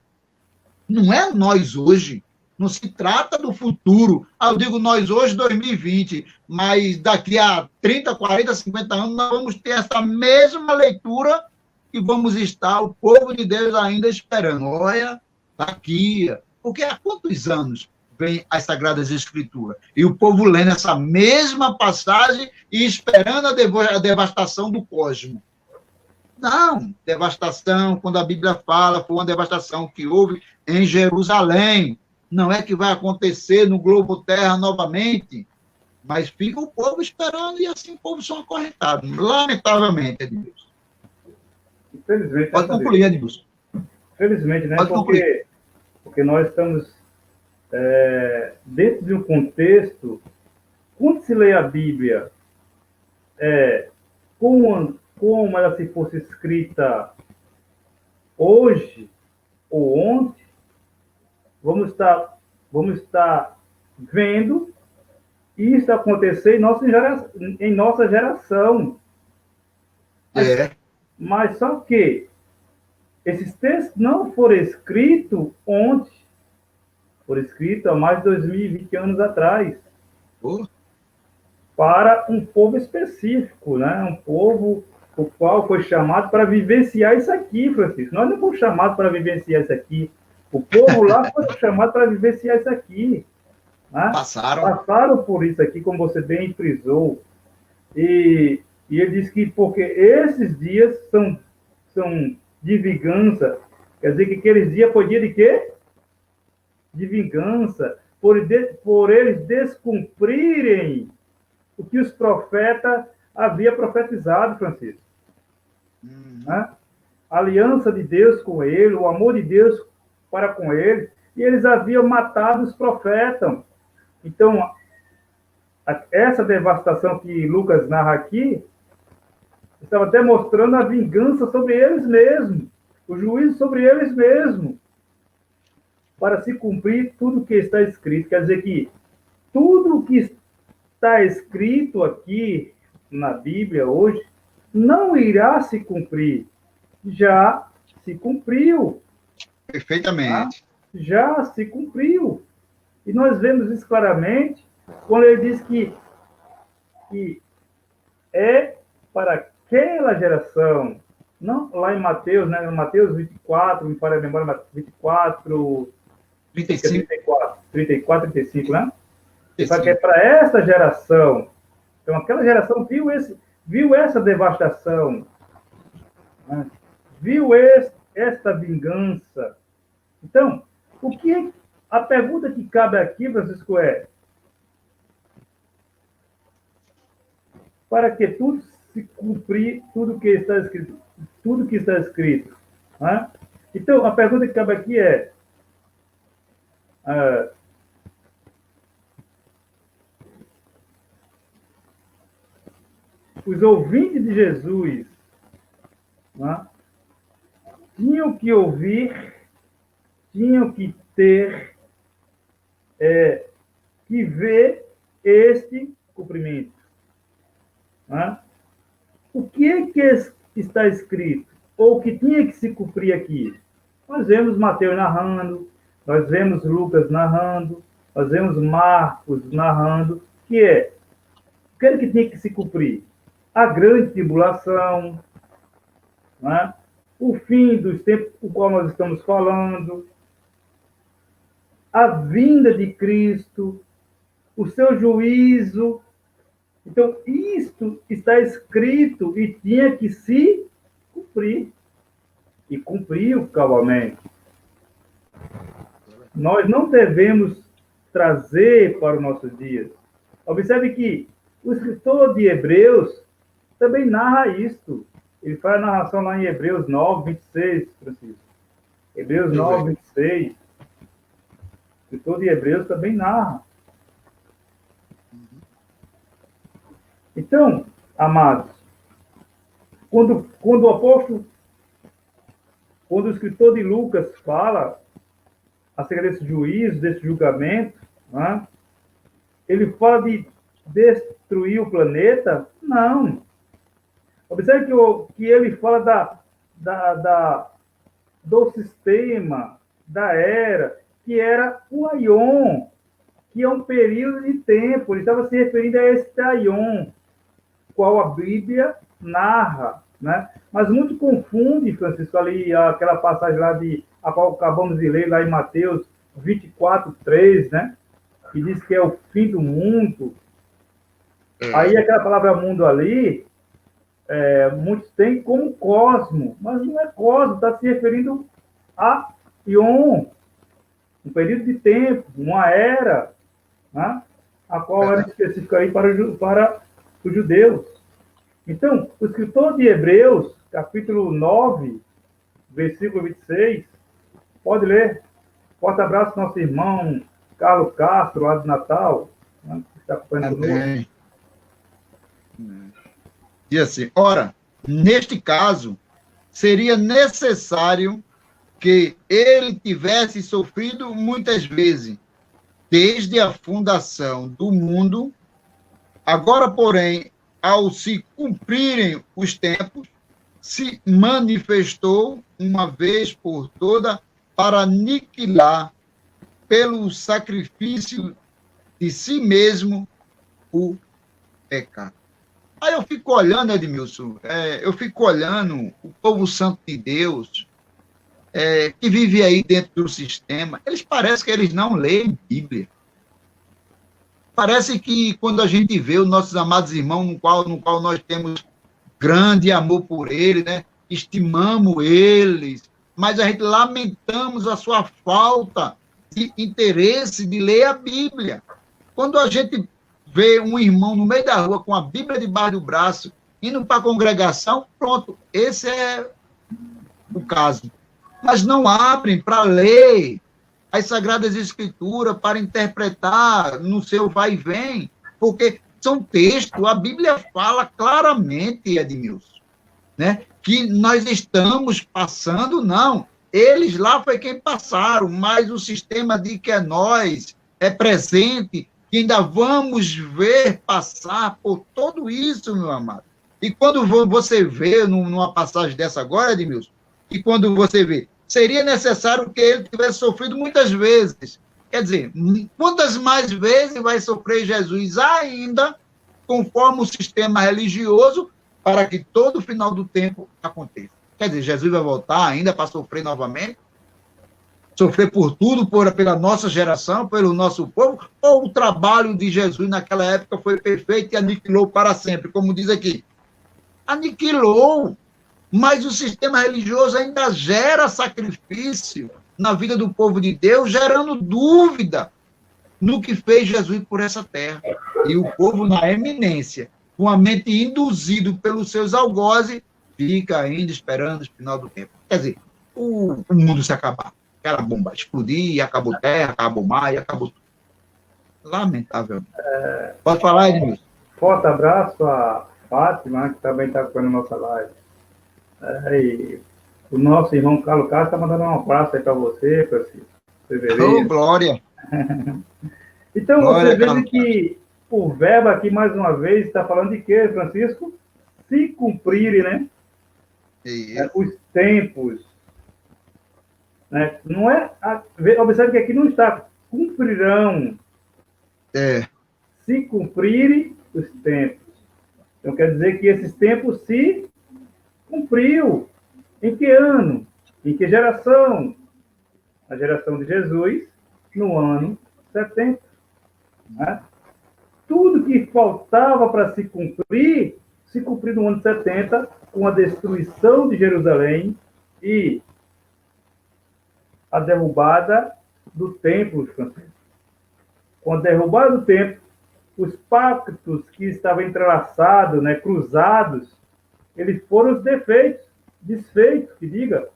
Não é nós hoje. Não se trata do futuro. Eu digo nós hoje, 2020, mas daqui a 30, 40, 50 anos nós vamos ter essa mesma leitura e vamos estar, o povo de Deus ainda esperando. Olha, está aqui. Porque há quantos anos vem as Sagradas Escrituras? E o povo lendo essa mesma passagem e esperando a devastação do cosmos. Não, devastação, quando a Bíblia fala, foi uma devastação que houve em Jerusalém. Não é que vai acontecer no globo terra novamente, mas fica o povo esperando e assim o povo são acorrentados. Lamentavelmente, Edmilson. Infelizmente. Pode concluir, Edmilson. Infelizmente, né? Porque nós estamos dentro de um contexto, quando se lê a Bíblia, como ela se fosse escrita hoje ou ontem, vamos estar vendo isso acontecer em nossa geração. Mas só que esses textos não foram escritos ontem, foram escritos há mais de 2020 anos atrás, para um povo específico, né? Um povo o qual foi chamado para vivenciar isso aqui, Francisco. Nós não fomos chamados para vivenciar isso aqui. O povo lá foi chamado para vivenciar isso aqui. Né? Passaram por isso aqui, como você bem frisou. E ele disse que porque esses dias são de vingança, quer dizer que aqueles dias foi dia de quê? De vingança, por eles descumprirem o que os profetas haviam profetizado, Francisco. Né? A aliança de Deus com ele, o amor de Deus para com ele, e eles haviam matado os profetas. Então, essa devastação que Lucas narra aqui, estava demonstrando a vingança sobre eles mesmos, o juízo sobre eles mesmos, para se cumprir tudo o que está escrito. Quer dizer que tudo o que está escrito aqui na Bíblia hoje não irá se cumprir. Já se cumpriu. Perfeitamente. Tá? Já se cumpriu. E nós vemos isso claramente quando ele diz que é para aquela geração, não lá em Mateus, né? Mateus 24, me para a memória, 24, 35. 34, 35, né? Só que é para essa geração. Então, aquela geração viu essa devastação, né? Viu esta vingança. Então, A pergunta que cabe aqui, Francisco, é: para que tudo se cumprir, tudo que está escrito, né? Então, a pergunta que cabe aqui é: os ouvintes de Jesus, né, tinham que ouvir, tinham que ter, que ver este cumprimento. Né? O que é que está escrito? Ou o que tinha que se cumprir aqui? Nós vemos Mateus narrando, nós vemos Lucas narrando, nós vemos Marcos narrando, que é: o que era que tinha que se cumprir? A grande tribulação, né? O fim dos tempos do qual nós estamos falando, a vinda de Cristo, o seu juízo. Então, isto está escrito e tinha que se cumprir. E cumpriu cabalmente. Nós não devemos trazer para os nossos dias. Observe que o escritor de Hebreus também narra isto. Ele faz a narração lá em Hebreus 9, 26, Francisco. Hebreus 9, 26. O escritor de Hebreus também narra. Então, amados, quando o escritor de Lucas fala acerca desse juízo, desse julgamento, né, ele fala de destruir o planeta? Não. Observe que ele fala do sistema, da era, que era o Aion, que é um período de tempo. Ele estava se referindo a esse Aion, qual a Bíblia narra, né? Mas muito confunde, Francisco, ali aquela passagem lá a qual acabamos de ler lá em Mateus 24, 3, né? Que diz que é o fim do mundo. Aí aquela palavra mundo ali, muitos têm como cosmo, mas não é cosmo, está se referindo a Ion, um período de tempo, uma era, né? A qual era específica aí para os judeus. Então, o escritor de Hebreus, capítulo 9, versículo 26, pode ler. Forte abraço ao nosso irmão Carlos Castro, lá de Natal, né, que está acompanhando conosco. E assim, ora, neste caso, seria necessário que ele tivesse sofrido muitas vezes, desde a fundação do mundo. Agora, porém, ao se cumprirem os tempos, se manifestou uma vez por toda para aniquilar, pelo sacrifício de si mesmo, o pecado. Aí eu fico olhando, Edmilson, eu fico olhando o povo santo de Deus, que vive aí dentro do sistema. Parece que eles não leem Bíblia. Parece que quando a gente vê os nossos amados irmãos, no qual nós temos grande amor por eles, né? Estimamos eles, mas a gente lamentamos a sua falta de interesse de ler a Bíblia. Quando a gente vê um irmão no meio da rua com a Bíblia debaixo do braço, indo para a congregação, pronto, esse é o caso. Mas não abrem para ler as Sagradas Escrituras, para interpretar no seu vai e vem, porque são textos, a Bíblia fala claramente, Edmilson, né, que nós estamos passando, não, eles lá foi quem passaram, mas o sistema de que é nós, é presente, que ainda vamos ver passar por tudo isso, meu amado. E quando você vê numa passagem dessa agora, Edmilson, e quando você vê, seria necessário que ele tivesse sofrido muitas vezes. Quer dizer, quantas mais vezes vai sofrer Jesus ainda, conforme o sistema religioso, para que todo o final do tempo aconteça? Quer dizer, Jesus vai voltar ainda para sofrer novamente? Sofrer por tudo, pela nossa geração, pelo nosso povo? Ou o trabalho de Jesus naquela época foi perfeito e aniquilou para sempre, como diz aqui? Aniquilou. Mas o sistema religioso ainda gera sacrifício, na vida do povo de Deus, gerando dúvida no que fez Jesus por essa terra. E o povo na eminência, com a mente induzido pelos seus algozes, fica ainda esperando o final do tempo. Quer dizer, o mundo se acabar. Aquela bomba explodir, e acabou terra, acabou mar, e acabou tudo. Lamentável. Pode falar, Edmilson? Forte abraço a Fátima, que também está acompanhando a nossa live. E o nosso irmão Carlos Castro está mandando um abraço aí para você, Francisco. Oh, glória! Então, glória, você veja que o verbo aqui, mais uma vez, está falando de quê, Francisco? Se cumprirem, né? Os tempos. Né? Não é... Observe que aqui não está cumprirão. Se cumprirem os tempos. Então, quer dizer que esses tempos se cumpriu. Em que ano? Em que geração? A geração de Jesus, no ano 70. Né? Tudo que faltava para se cumpriu no ano 70, com a destruição de Jerusalém e a derrubada do templo, Francisco. Com a derrubada do templo, os pactos que estavam entrelaçados, né, cruzados, eles foram desfeitos, que diga.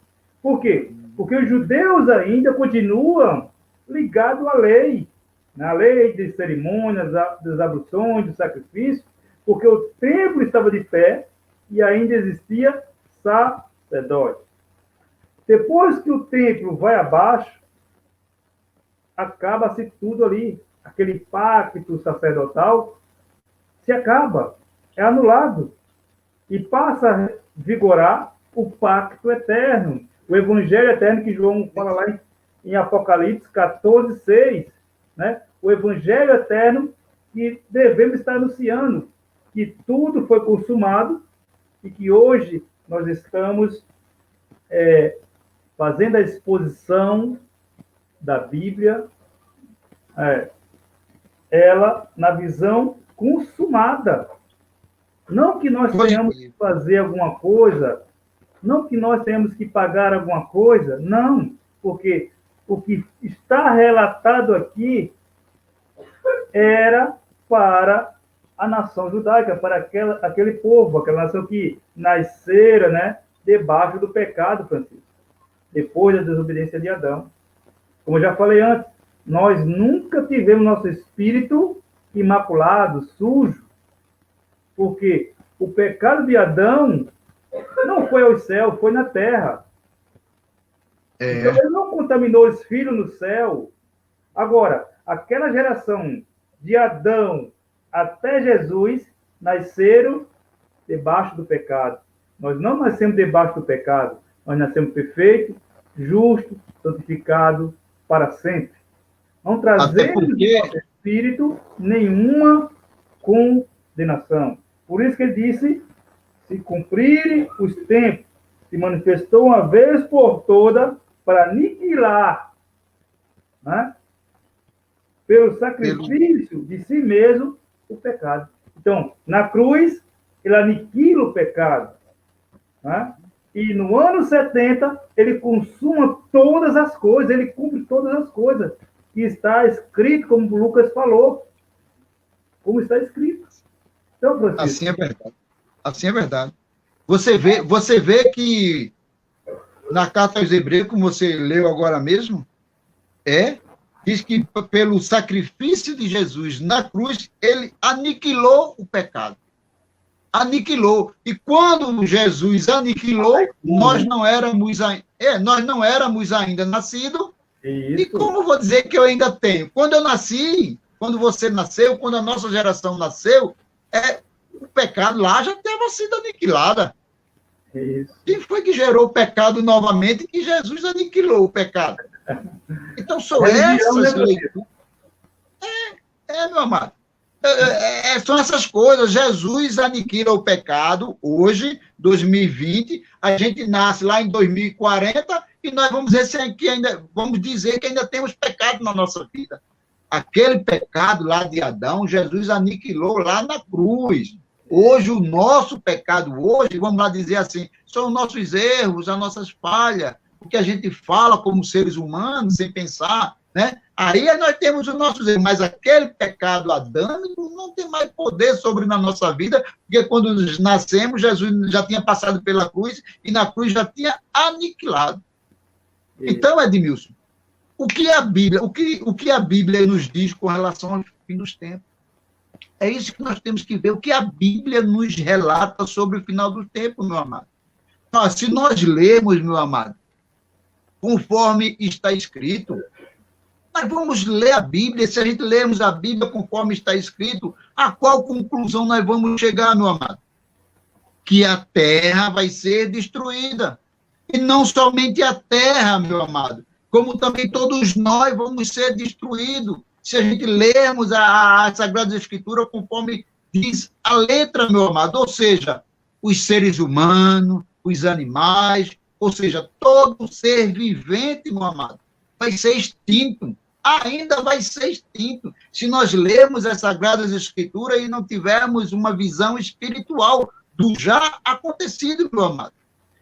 Por quê? Porque os judeus ainda continuam ligados à lei, na lei de cerimônias, das abluções, do sacrifício, porque o templo estava de pé e ainda existia sacerdote. Depois que o templo vai abaixo, acaba-se tudo ali. Aquele pacto sacerdotal se acaba, é anulado. E passa a vigorar o pacto eterno, o evangelho eterno que João fala lá em Apocalipse 14:6, né? O evangelho eterno que devemos estar anunciando, que tudo foi consumado e que hoje nós estamos fazendo a exposição da Bíblia, ela na visão consumada. Não que nós tenhamos que fazer alguma coisa, não que nós tenhamos que pagar alguma coisa, não, porque o que está relatado aqui era para a nação judaica, para aquele povo, aquela nação que nascera, né, debaixo do pecado, Francisco, depois da desobediência de Adão. Como eu já falei antes, nós nunca tivemos nosso espírito imaculado, sujo, porque o pecado de Adão não foi ao céu, foi na terra. Então, ele não contaminou os filhos no céu. Agora, aquela geração de Adão até Jesus nasceram debaixo do pecado. Nós não nascemos debaixo do pecado. Nós nascemos perfeito, justo, santificado para sempre. Não trazemos no nosso espírito nenhuma condenação. Por isso que ele disse, se cumprirem os tempos, se manifestou uma vez por toda para aniquilar, né, pelo sacrifício de si mesmo, o pecado. Então, na cruz, ele aniquila o pecado. Né? E no ano 70, ele consuma todas as coisas, ele cumpre todas as coisas. Que está escrito, como o Lucas falou. Como está escrito. Então, Francisco, assim é verdade. Assim é verdade. Você vê que na carta aos Hebreus, como você leu agora mesmo, diz que pelo sacrifício de Jesus na cruz, ele aniquilou o pecado. Aniquilou. E quando Jesus aniquilou, nós não éramos ainda nascidos. E como vou dizer que eu ainda tenho? Quando eu nasci, quando você nasceu, quando a nossa geração nasceu, o pecado lá já tinha sido aniquilado. Isso. Quem foi que gerou o pecado novamente? Que Jesus aniquilou o pecado. Então, são essas leituras. Meu amado. São essas coisas. Jesus aniquila o pecado hoje, 2020. A gente nasce lá em 2040 e nós vamos dizer que ainda temos pecado na nossa vida. Aquele pecado lá de Adão, Jesus aniquilou lá na cruz. Hoje, o nosso pecado, vamos lá dizer assim, são os nossos erros, as nossas falhas, porque a gente fala como seres humanos, sem pensar, né? Aí nós temos os nossos erros, mas aquele pecado adâmico não tem mais poder sobre na nossa vida, porque quando nascemos, Jesus já tinha passado pela cruz, e na cruz já tinha aniquilado. Então, Edmilson, o que a Bíblia nos diz com relação ao fim dos tempos? É isso que nós temos que ver, o que a Bíblia nos relata sobre o final do tempo, meu amado. Se nós lermos, meu amado, conforme está escrito, nós vamos ler a Bíblia. Se a gente lermos a Bíblia conforme está escrito, a qual conclusão nós vamos chegar, meu amado? Que a terra vai ser destruída. E não somente a terra, meu amado, como também todos nós vamos ser destruídos. Se a gente lermos a Sagrada Escritura conforme diz a letra, meu amado, ou seja, os seres humanos, os animais, ou seja, todo ser vivente, meu amado, vai ser extinto. Ainda vai ser extinto, se nós lermos as Sagradas Escrituras e não tivermos uma visão espiritual do já acontecido, meu amado.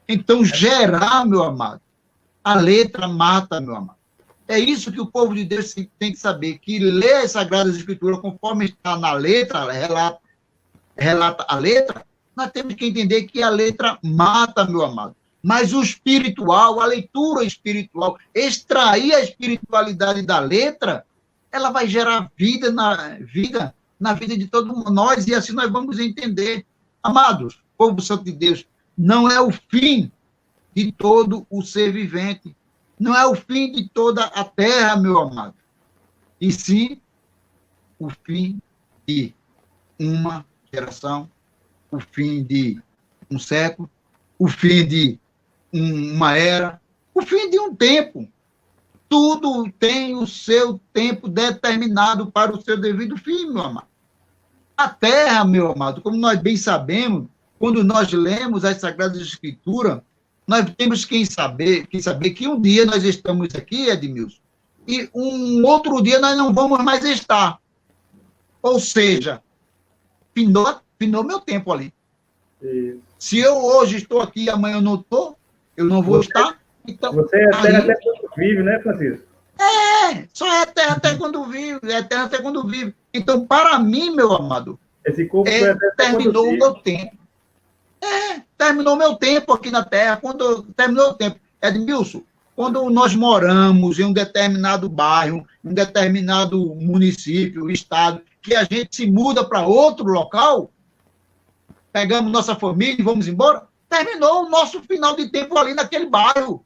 Então, gerar, meu amado, a letra mata, meu amado. É isso que o povo de Deus tem que saber, que ler as Sagradas Escrituras conforme está na letra, relata a letra, nós temos que entender que a letra mata, meu amado. Mas o espiritual, a leitura espiritual, extrair a espiritualidade da letra, ela vai gerar vida na vida de todos nós, e assim nós vamos entender. Amados, povo santo de Deus, não é o fim de todo o ser vivente, não é o fim de toda a terra, meu amado, e sim o fim de uma geração, o fim de um século, o fim de uma era, o fim de um tempo. Tudo tem o seu tempo determinado para o seu devido fim, meu amado. A terra, meu amado, como nós bem sabemos, quando nós lemos as Sagradas Escrituras, nós temos que saber que um dia nós estamos aqui, Edmilson, e um outro dia nós não vamos mais estar. Ou seja, finou meu tempo ali. Se eu hoje estou aqui e amanhã eu não estou, eu não vou estar. Então, você é eterno até quando vive, né, Francisco? Só é eterno até quando vive, é eterno até quando vive. Então, para mim, meu amado, esse corpo terminou o meu tempo. Terminou meu tempo aqui na Terra. Quando terminou o tempo, Edmilson, quando nós moramos em um determinado bairro, em um determinado município, estado, que a gente se muda para outro local, pegamos nossa família e vamos embora, terminou o nosso final de tempo ali naquele bairro.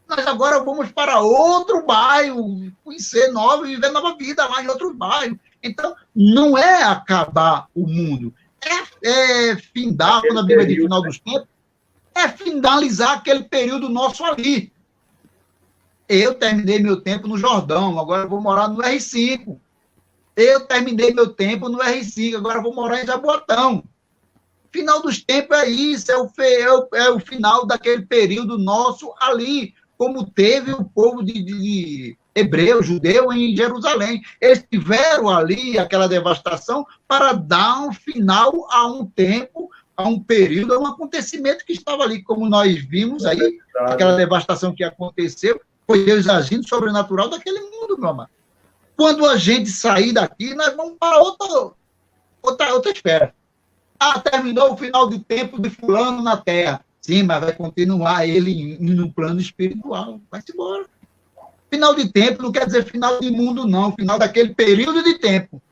Nós agora vamos para outro bairro, conhecer nova, viver nova vida lá em outro bairro. Então, não é acabar o mundo, é findar, quando a Bíblia diz final dos tempos, é finalizar aquele período nosso ali. Eu terminei meu tempo no Jordão, agora eu vou morar no R5. Eu terminei meu tempo no R5, agora eu vou morar em Jaboatão. Final dos tempos é isso, é o final daquele período nosso ali, como teve o povo de hebreu, judeu em Jerusalém. Eles tiveram ali aquela devastação para dar um final a um tempo, a um período, a um acontecimento que estava ali, como nós vimos aí, aquela devastação que aconteceu, foi Deus agindo sobrenatural daquele mundo, meu amado. Quando a gente sair daqui, nós vamos para outra esfera. Terminou o final de tempo de fulano na Terra. Sim, mas vai continuar ele no plano espiritual. Vai-se embora. Final de tempo não quer dizer final de mundo, não. Final daquele período de tempo.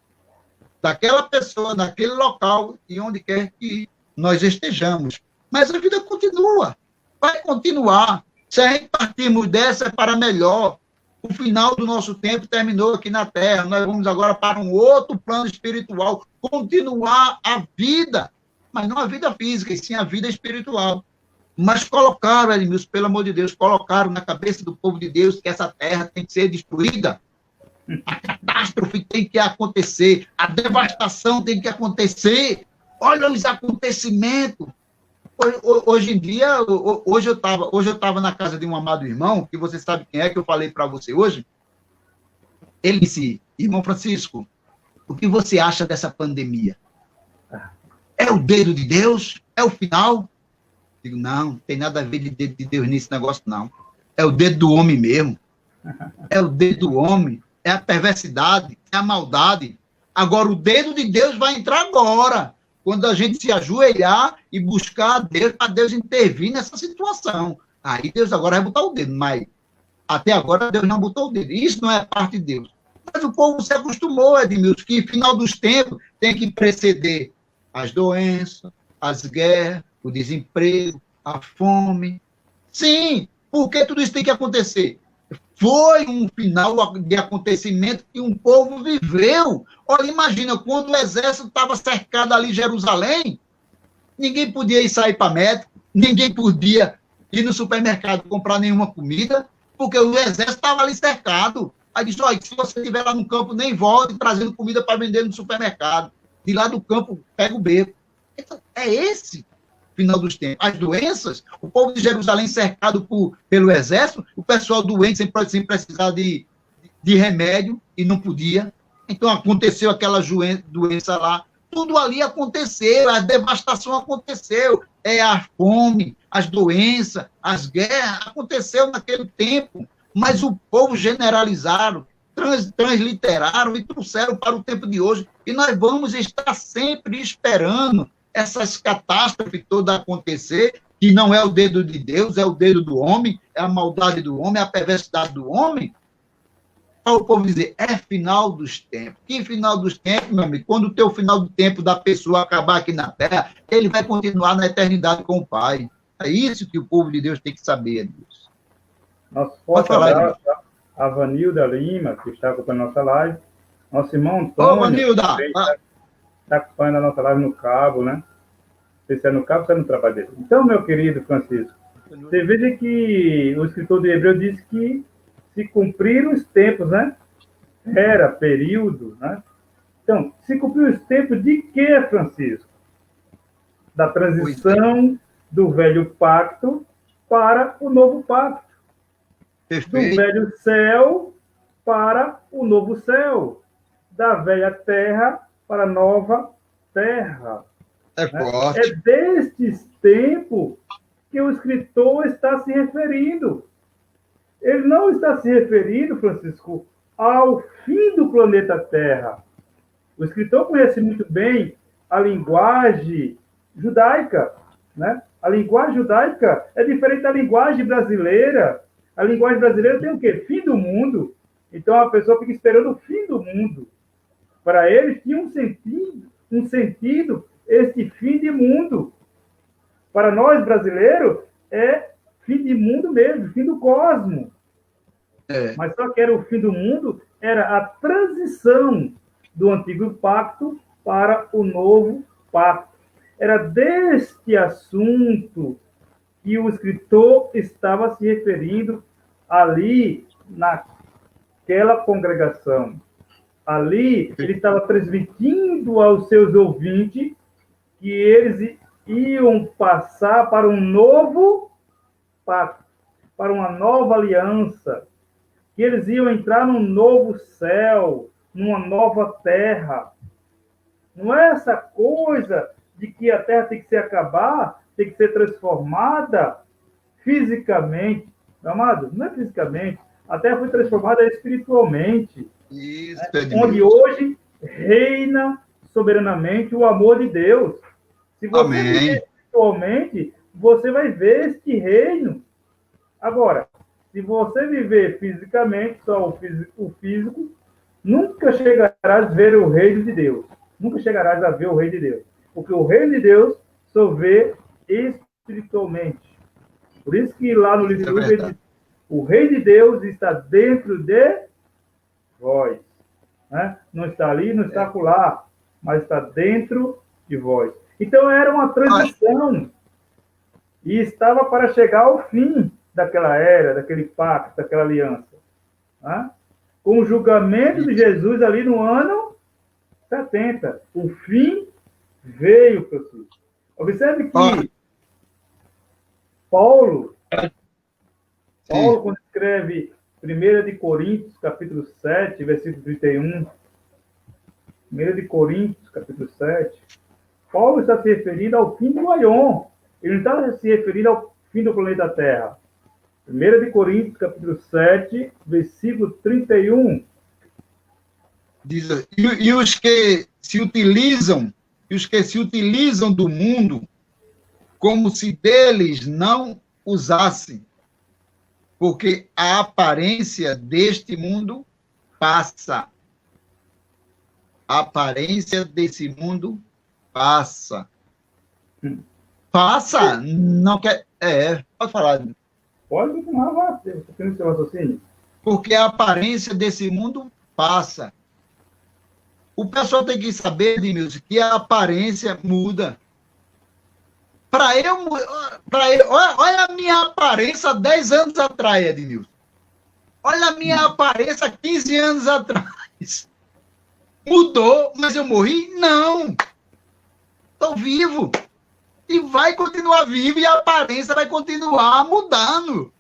Daquela pessoa, daquele local e onde quer que nós estejamos. Mas a vida continua. Vai continuar. Se a gente partirmos dessa, é para melhor. O final do nosso tempo terminou aqui na Terra. Nós vamos agora para um outro plano espiritual. Continuar a vida. Mas não a vida física, e sim a vida espiritual. Mas colocaram, Edmilson, pelo amor de Deus, colocaram na cabeça do povo de Deus que essa terra tem que ser destruída. A catástrofe tem que acontecer. A devastação tem que acontecer. Olha os acontecimentos. Hoje em dia, hoje eu estava na casa de um amado irmão, que você sabe quem é, que eu falei para você hoje. Ele disse, irmão Francisco, o que você acha dessa pandemia? É o dedo de Deus? É o final? Digo, não tem nada a ver de dedo de Deus nesse negócio, não. É o dedo do homem mesmo. É o dedo do homem, é a perversidade, é a maldade. Agora, o dedo de Deus vai entrar agora, quando a gente se ajoelhar e buscar a Deus, para Deus intervir nessa situação. Aí Deus agora vai botar o dedo, mas até agora Deus não botou o dedo. Isso não é parte de Deus. Mas o povo se acostumou, Edmilson, que final dos tempos tem que preceder as doenças, as guerras, o desemprego, a fome. Sim, porque tudo isso tem que acontecer. Foi um final de acontecimento que um povo viveu. Olha, imagina, quando o exército estava cercado ali em Jerusalém, ninguém podia ir sair para médico, ninguém podia ir no supermercado comprar nenhuma comida, porque o exército estava ali cercado. Aí disse, olha, se você estiver lá no campo, nem volte trazendo comida para vender no supermercado. De lá do campo, pega o beco. Então, é esse final dos tempos. As doenças, o povo de Jerusalém cercado pelo exército, o pessoal doente sem precisar de remédio e não podia. Então aconteceu aquela doença lá. Tudo ali aconteceu, a devastação aconteceu. É a fome, as doenças, as guerras, aconteceu naquele tempo. Mas o povo generalizaram, transliteraram e trouxeram para o tempo de hoje. E nós vamos estar sempre esperando essas catástrofes todas acontecer, que não é o dedo de Deus, é o dedo do homem, é a maldade do homem, é a perversidade do homem, para o povo dizer, é final dos tempos. Que final dos tempos, meu amigo? Quando o teu final do tempo da pessoa acabar aqui na Terra, ele vai continuar na eternidade com o Pai. É isso que o povo de Deus tem que saber, Deus. Nosso forte abraço a Vanilda Lima, que está acompanhando a nossa live. Nosso irmão Antônio. Ô, Vanilda! Está acompanhando a nossa live no cabo, né? Não sei se é no cabo ou se é no trabalho dele. Então, meu querido Francisco, você veja que o escritor de Hebreu disse que se cumpriram os tempos, né? Era, período, né? Então, se cumpriram os tempos de quê, Francisco? Da transição do velho pacto para o novo pacto. Perfeito. Do velho céu para o novo céu. Da velha terra para a nova terra. É forte. É destes tempos que o escritor está se referindo. Ele não está se referindo, Francisco, ao fim do planeta Terra. O escritor conhece muito bem a linguagem judaica, né? A linguagem judaica é diferente da linguagem brasileira. A linguagem brasileira tem o quê? Fim do mundo. Então a pessoa fica esperando o fim do mundo. Para ele tinha um sentido este fim de mundo. Para nós brasileiros é fim de mundo mesmo, fim do cosmos. Mas só que era o fim do mundo, era a transição do antigo pacto para o novo pacto. Era deste assunto que o escritor estava se referindo ali naquela congregação. Ali, ele estava transmitindo aos seus ouvintes que eles iam passar para um novo pacto, para uma nova aliança, que eles iam entrar num novo céu, numa nova terra. Não é essa coisa de que a terra tem que se acabar, tem que ser transformada fisicamente. Amado, não é fisicamente. A terra foi transformada espiritualmente. Isso, onde hoje reina soberanamente o amor de Deus. Se você viver espiritualmente, você vai ver este reino. Agora, se você viver fisicamente, só o físico, nunca chegarás a ver o reino de Deus. Nunca chegarás a ver o reino de Deus. Porque o reino de Deus só vê espiritualmente. Por isso que lá no livro de Lucas, ele diz, o reino de Deus está dentro de vós. Né? Não está ali, não está acolá, mas está dentro de vós. Então era uma transição. E estava para chegar ao fim daquela era, daquele pacto, daquela aliança. Né? Com o julgamento de Jesus ali no ano 70. O fim veio, Francisco. Observe que Paulo, quando escreve 1 de Coríntios, capítulo 7, versículo 31, 1 de Coríntios, capítulo 7, Paulo está se referindo ao fim do aion. Ele não está se referindo ao fim do planeta Terra. 1 de Coríntios, capítulo 7, versículo 31. Diz, e os que se utilizam, do mundo como se deles não usassem, porque a aparência deste mundo passa. A aparência desse mundo passa. Passa, não quer... pode falar. Pode continuar, vai. Você tem o seu raciocínio? Porque a aparência desse mundo passa. O pessoal tem que saber, Edmilson, que a aparência muda. Olha a minha aparência há 10 anos atrás, Edmilson. Olha a minha aparência há 15 anos atrás. Mudou, mas eu morri? Não. Estou vivo. E vai continuar vivo e a aparência vai continuar mudando.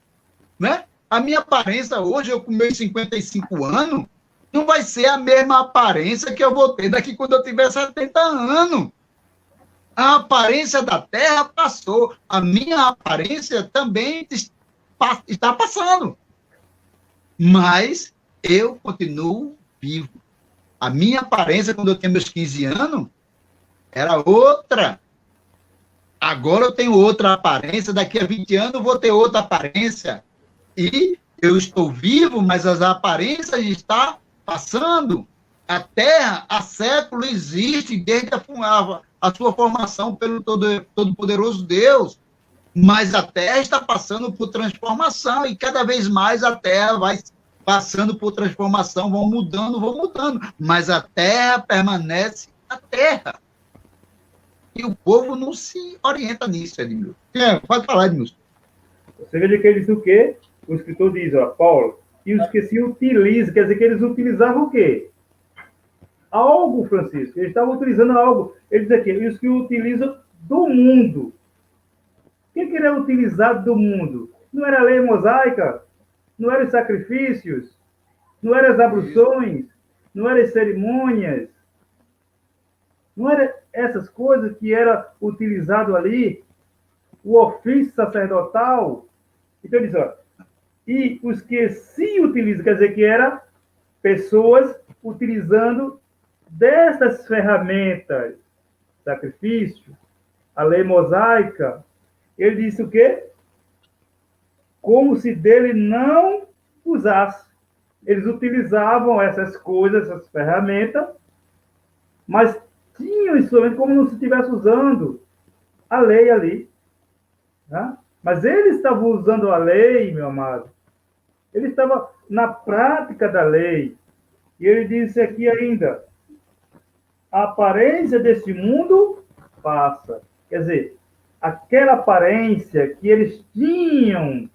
Né? A minha aparência hoje, eu com meus 55 anos, não vai ser a mesma aparência que eu vou ter daqui quando eu tiver 70 anos. A aparência da Terra passou. A minha aparência também está passando. Mas eu continuo vivo. A minha aparência, quando eu tinha meus 15 anos, era outra. Agora eu tenho outra aparência. Daqui a 20 anos eu vou ter outra aparência. E eu estou vivo, mas as aparências estão passando. A Terra, há séculos, existe desde a sua formação pelo Todo-Poderoso Deus. Mas a Terra está passando por transformação e cada vez mais a Terra vai passando por transformação, vão mudando. Mas a Terra permanece a Terra. E o povo não se orienta nisso, Edmilson. Pode falar, Edmilson. Você veja que ele diz o quê? O escritor diz, Paulo, e os que se utilizam, quer dizer que eles utilizavam o quê? Algo, Francisco. Eles estavam utilizando algo. Ele diz aqui, e os que utilizam do mundo. O que era utilizado do mundo? Não era a lei mosaica? Não eram os sacrifícios? Não eram as abluções? Não eram as cerimônias? Não eram essas coisas que era utilizado ali? O ofício sacerdotal? Então ele diz, e os que se utilizam, quer dizer que eram pessoas utilizando dessas ferramentas, sacrifício, a lei mosaica, ele disse o quê? Como se dele não usasse. Eles utilizavam essas coisas, essas ferramentas, mas tinham instrumento como não se estivesse usando a lei ali. Né? Mas eles estavam usando a lei, meu amado. Ele estava na prática da lei. E ele disse aqui ainda, a aparência deste mundo passa. Quer dizer, aquela aparência que eles tinham,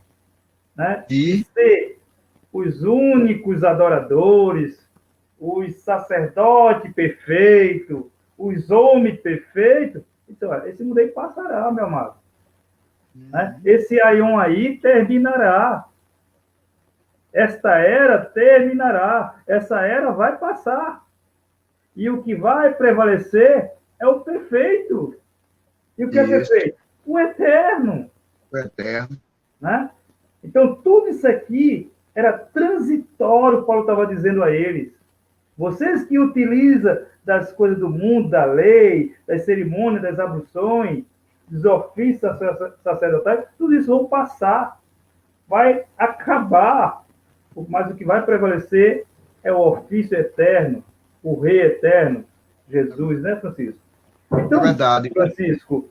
né, de ser os únicos adoradores, os sacerdotes perfeitos, os homens perfeitos, então, esse mundo aí passará, meu amado. Né? Esse aion aí terminará. Esta era terminará. Essa era vai passar. E o que vai prevalecer é o perfeito. E o que é perfeito? O eterno. O eterno. Né? Então, tudo isso aqui era transitório, Paulo estava dizendo a eles. Vocês que utilizam das coisas do mundo, da lei, das cerimônias, das abluções, dos ofícios sacerdotais, tudo isso vão passar. Vai acabar. Mas o que vai prevalecer é o ofício eterno, o Rei eterno, Jesus, né, Francisco? Então, é verdade. Francisco,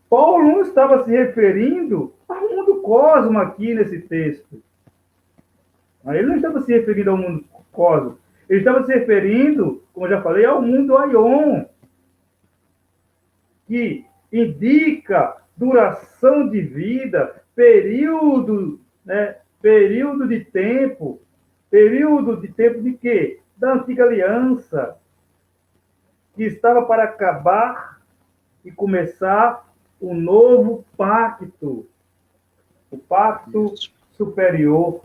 Paulo não estava se referindo ao mundo cosmo aqui nesse texto. Ele não estava se referindo ao mundo cosmo. Ele estava se referindo, como eu já falei, ao mundo aion, que indica duração de vida, período, né, período de tempo de quê? Da antiga aliança, que estava para acabar e começar um novo pacto, o pacto superior.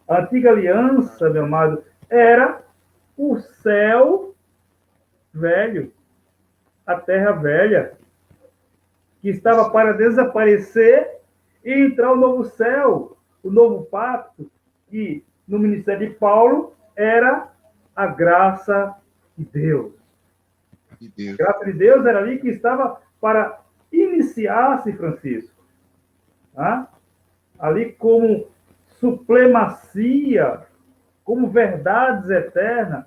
A antiga aliança, meu amado, era o céu velho, a terra velha, que estava para desaparecer e entrar o novo céu, o novo pacto, que no ministério de Paulo era a graça de Deus. A graça de Deus era ali que estava para iniciar-se, Francisco. Tá? Ali como supremacia, como verdades eternas.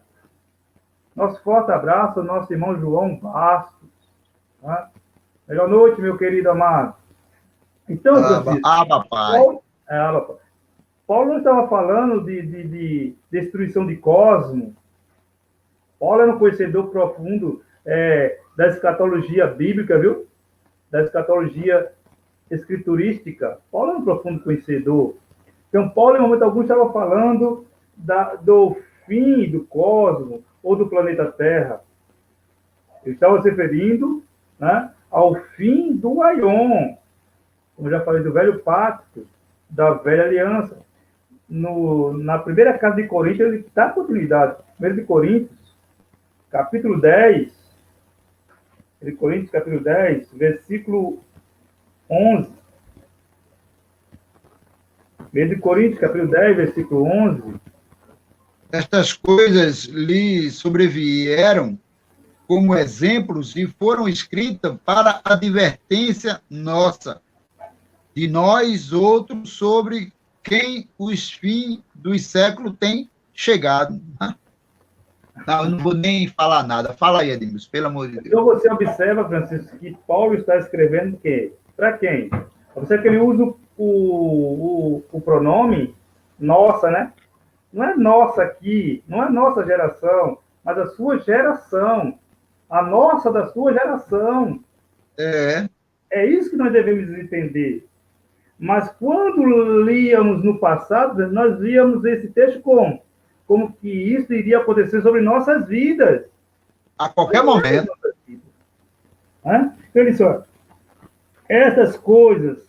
Nosso forte abraço ao nosso irmão João Bastos. Tá? Melhor noite, meu querido amado. Então, Francisco, papai. Paulo não estava falando de destruição de cosmos. Paulo era um conhecedor profundo da escatologia bíblica, viu? Da escatologia escriturística. Paulo era um profundo conhecedor. Então, Paulo, em momento algum, estava falando do fim do cosmos ou do planeta Terra. Ele estava se referindo, né, ao fim do Aion, como eu já falei, do velho pacto, da velha aliança. Na primeira carta de Coríntios, ele dá continuidade. 1 de Coríntios, capítulo 10, 1 Coríntios, capítulo 10, versículo 11. 1 Coríntios, capítulo 10, versículo 11. Estas coisas lhe sobrevieram como exemplos e foram escritas para advertência nossa, de nós outros, sobre quem os fins dos séculos têm chegado. Não, eu não vou nem falar nada. Fala aí, Edmilson, pelo amor de Deus. Então você observa, Francisco, que Paulo está escrevendo que para quem? Você que ele usa o pronome nossa, né? Não é nossa aqui, não é nossa geração, mas a sua geração. A nossa da sua geração. É isso que nós devemos entender. Mas quando líamos no passado, nós líamos esse texto como? Como que isso iria acontecer sobre nossas vidas. A qualquer momento. Então, ele disse, ó, essas coisas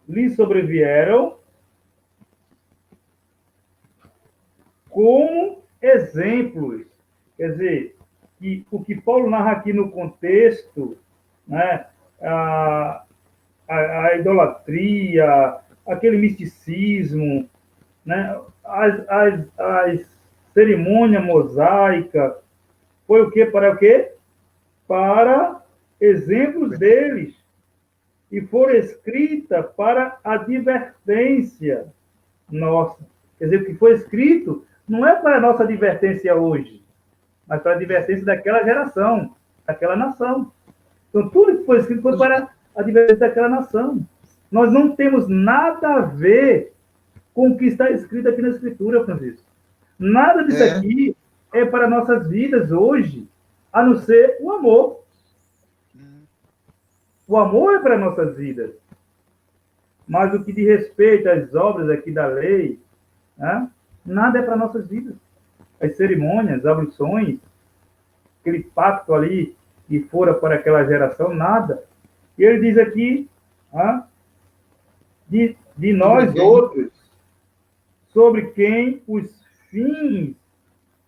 lhe sobrevieram como exemplos. Quer dizer, que o que Paulo narra aqui no contexto, né, a idolatria, aquele misticismo, né, as cerimônias mosaicas, foi o quê? Para o quê? Para exemplos deles. E foram escritas para advertência nossa. Quer dizer, o que foi escrito não é para a nossa advertência hoje, mas para a advertência daquela geração, daquela nação. Então, tudo que foi escrito foi para a advertência daquela nação. Nós não temos nada a ver com o que está escrito aqui na Escritura, Francisco. Nada disso aqui é para nossas vidas hoje, a não ser o amor. O amor é para nossas vidas. Mas o que diz respeito às obras aqui da lei, né, nada é para nossas vidas. As cerimônias, as abluções, aquele pacto ali que fora para aquela geração, nada. E ele diz aqui, de nós outros, sobre quem os fins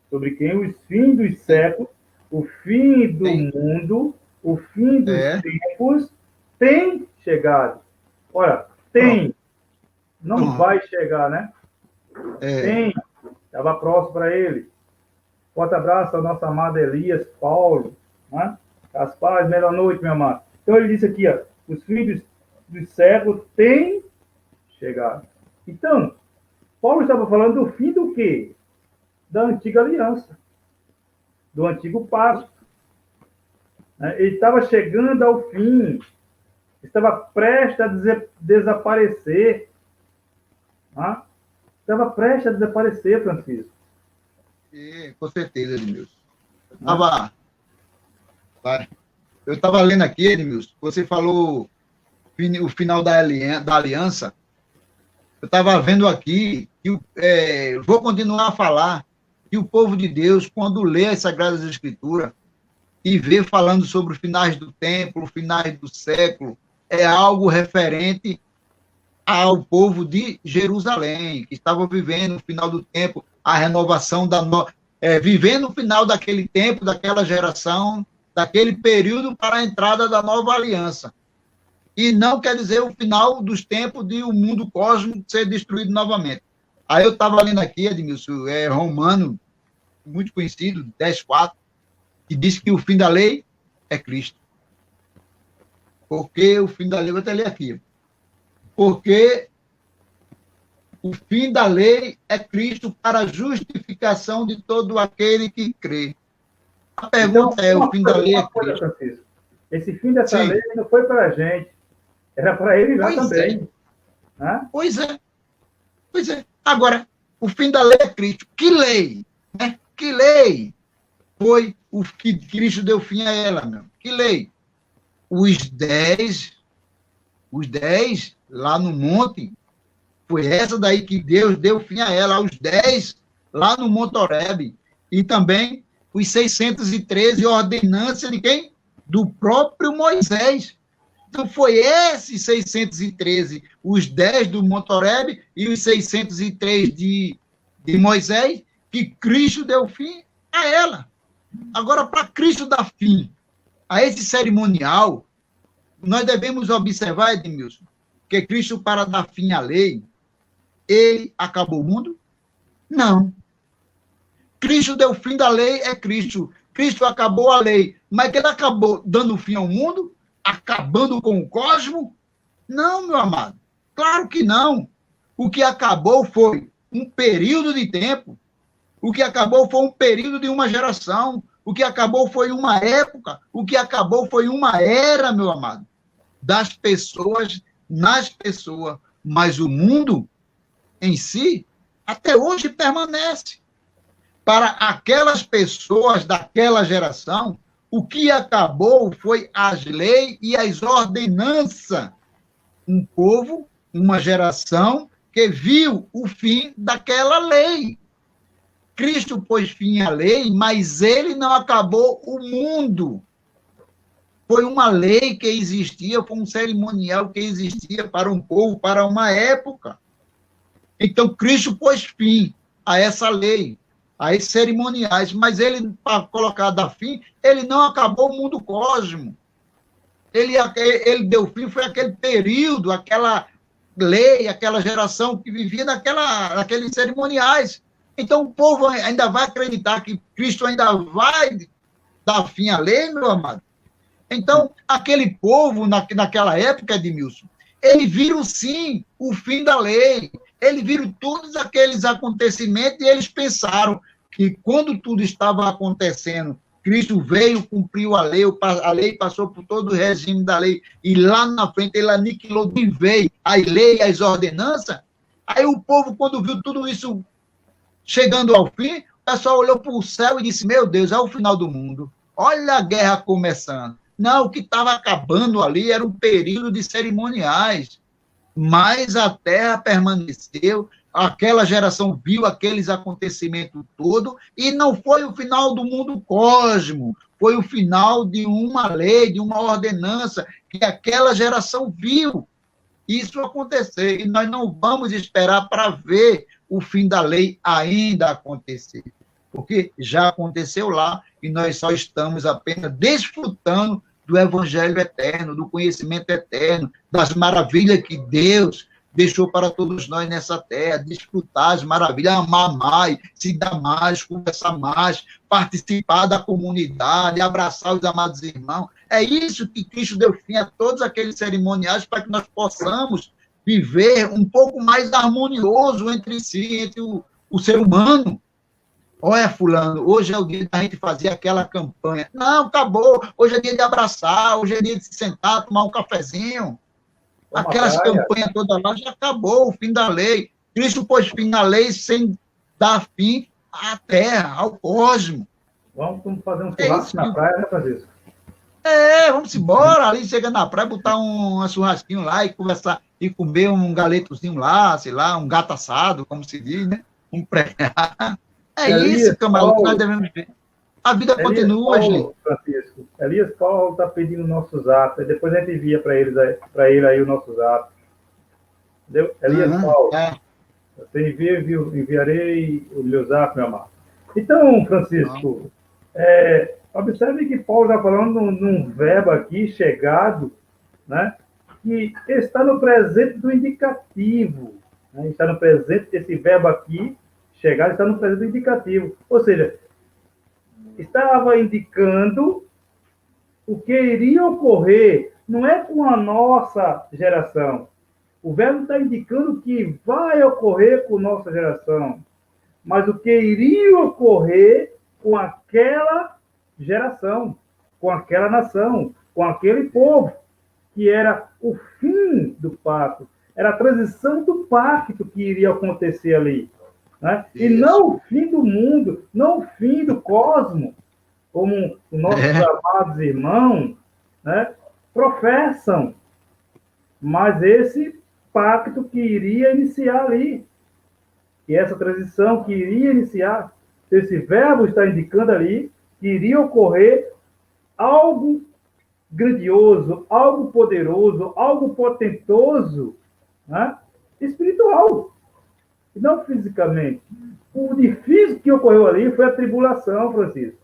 dos séculos, o fim do mundo, o fim dos tempos, tem chegado. Olha, tem. Não vai chegar, né? Tem. Estava próximo para ele. Forte abraço ao nosso amado Elias Paulo. Né? As paz, melhor noite, meu amado. Então ele disse aqui, ó, os fins dos séculos têm chegado. Então, Paulo estava falando do fim do quê? Da antiga aliança. Do antigo pacto. Ele estava chegando ao fim. Estava prestes a desaparecer. Estava prestes a desaparecer, Francisco. Com certeza, Edmilson. Eu estava lendo aqui, Edmilson, você falou o final da aliança. Eu estava vendo aqui, vou continuar a falar, que o povo de Deus, quando lê as Sagradas Escrituras e vê falando sobre os finais do templo, os finais do século, é algo referente ao povo de Jerusalém, que estava vivendo no final do tempo, a renovação vivendo o final daquele tempo, daquela geração, daquele período para a entrada da nova aliança. e não quer dizer o final dos tempos de o mundo cósmico ser destruído novamente. Aí eu estava lendo aqui, Edmilson, Romano, muito conhecido, 10:4, que diz que o fim da lei é Cristo. Porque o fim da lei, vou até ler aqui, porque o fim da lei é Cristo para a justificação de todo aquele que crê. A pergunta Então, o fim da lei é coisa, Cristo. Francisco. Esse fim dessa Sim. lei não foi para a gente, era para ele lá Pois também. é. Né? Pois é. Pois é. Agora, o fim da lei é Cristo. Que lei? Né? Que lei foi o que Cristo deu fim a ela, meu? Que lei? Os 10 lá no monte, foi essa daí que Deus deu fim a ela, os 10 lá no Monte Horebe. E também os 613 ordenanças de quem? Do próprio Moisés. Então, foi esses 613, os 10 do Monte Horebe e os 603 de Moisés, que Cristo deu fim a ela. Agora, para Cristo dar fim a esse cerimonial, nós devemos observar, Edmilson, que Cristo, para dar fim à lei, ele acabou o mundo? Não. Cristo deu fim da lei, é Cristo. Cristo acabou a lei, mas que ele acabou dando fim ao mundo? Acabando com o cosmos? Não, meu amado. Claro que não. O que acabou foi um período de tempo. O que acabou foi um período de uma geração. O que acabou foi uma época. O que acabou foi uma era, meu amado. Das pessoas, nas pessoas. Mas o mundo em si, até hoje permanece. Para aquelas pessoas daquela geração, o que acabou foi as leis e as ordenanças. Um povo, uma geração que viu o fim daquela lei. Cristo pôs fim à lei, mas ele não acabou o mundo. Foi uma lei que existia, foi um cerimonial que existia para um povo, para uma época. Então, Cristo pôs fim a essa lei, a esses cerimoniais, mas ele, para colocar da fim, ele não acabou o mundo cósmico. Ele deu fim, foi aquele período, aquela lei, aquela geração que vivia naqueles cerimoniais. Então, o povo ainda vai acreditar que Cristo ainda vai dar fim à lei, meu amado? Então, aquele povo, naquela época, Edmilson, eles viram, sim, o fim da lei. Eles viram todos aqueles acontecimentos e eles pensaram que, quando tudo estava acontecendo, Cristo veio, cumpriu a lei passou por todo o regime da lei, e lá na frente ele aniquilou de vez as leis e as ordenanças. Aí o povo, quando viu tudo isso chegando ao fim, o pessoal olhou para o céu e disse, meu Deus, é o final do mundo. Olha a guerra começando. Não, o que estava acabando ali era um período de cerimoniais, mas a terra permaneceu, aquela geração viu aqueles acontecimentos todos, e não foi o final do mundo cósmico, foi o final de uma lei, de uma ordenança, que aquela geração viu isso acontecer, e nós não vamos esperar para ver o fim da lei ainda acontecer, porque já aconteceu lá, e nós só estamos apenas desfrutando do evangelho eterno, do conhecimento eterno, das maravilhas que Deus deixou para todos nós nessa terra, desfrutar as maravilhas, amar mais, se dar mais, conversar mais, participar da comunidade, abraçar os amados irmãos. É isso que Cristo deu fim a todos aqueles cerimoniais para que nós possamos viver um pouco mais harmonioso entre si, entre o ser humano. Olha, fulano, hoje é o dia da gente fazer aquela campanha. Não, acabou. Hoje é dia de abraçar, hoje é dia de se sentar, tomar um cafezinho. Aquelas campanhas todas lá já acabou, o fim da lei. Cristo pôs fim na lei sem dar fim à terra, ao cosmos. Vamos fazer um churrasco na praia, né, Francisco? Vamos embora, ali chega na praia, botar um churrasquinho lá e conversar, e comer um galetozinho lá, sei lá, um gato assado, como se diz, né? Um pré. Isso, camarada, que nós devemos ver. A vida continua, gente. Francisco, Elias Paulo está pedindo o nosso zap, depois a gente envia para ele aí o nosso zap. Entendeu? Elias Paulo, você enviarei o meu zap, meu amado. Então, Francisco, observe que Paulo está falando num verbo aqui, chegado, né? que está no presente do indicativo. Né? Está no presente, esse verbo aqui, chegar, está no presente do indicativo. Ou seja, estava indicando o que iria ocorrer, não é com a nossa geração. O verbo está indicando o que vai ocorrer com a nossa geração, mas o que iria ocorrer com aquela geração, com aquela nação, com aquele povo, que era o fim do pacto, era a transição do pacto que iria acontecer ali. Né? E não o fim do mundo, não o fim do cosmos, como os nossos amados irmãos, né, professam, mas esse pacto que iria iniciar ali, e essa transição que iria iniciar, esse verbo está indicando ali que iria ocorrer algo grandioso, algo poderoso, algo potentoso, né, espiritual, e não fisicamente. O difícil que ocorreu ali foi a tribulação, Francisco.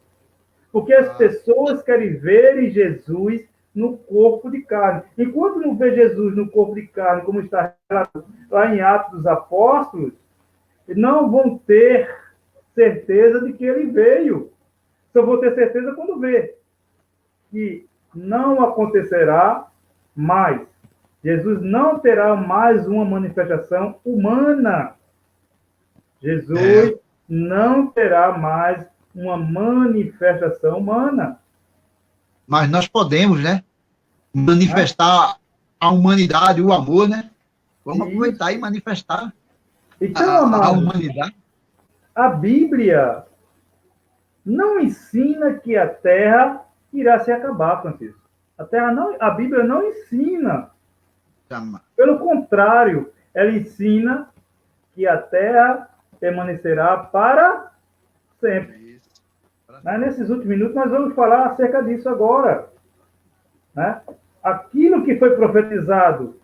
Porque as pessoas querem ver em Jesus no corpo de carne. Enquanto não vê Jesus no corpo de carne, como está relatado lá em Atos dos Apóstolos, não vão ter certeza de que ele veio. Só vão ter certeza quando vê que não acontecerá mais. Jesus não terá mais uma manifestação humana. Jesus não terá mais uma manifestação humana. Mas nós podemos, né? Manifestar a humanidade, o amor, né? Vamos aproveitar e manifestar então, a humanidade. A Bíblia não ensina que a Terra irá se acabar, Francisco. A Bíblia não ensina. Pelo contrário, ela ensina que a Terra permanecerá para sempre. Mas nesses últimos minutos, nós vamos falar acerca disso agora. Né? Aquilo que foi profetizado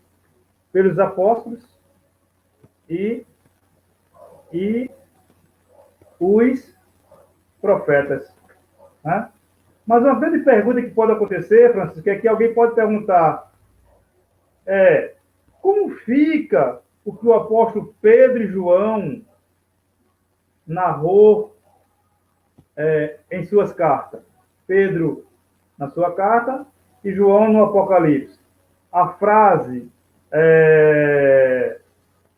pelos apóstolos e os profetas. Né? Mas uma grande pergunta que pode acontecer, Francisco, é que alguém pode perguntar como fica o que o apóstolo Pedro e João narrou em suas cartas. Pedro na sua carta e João no Apocalipse. A frase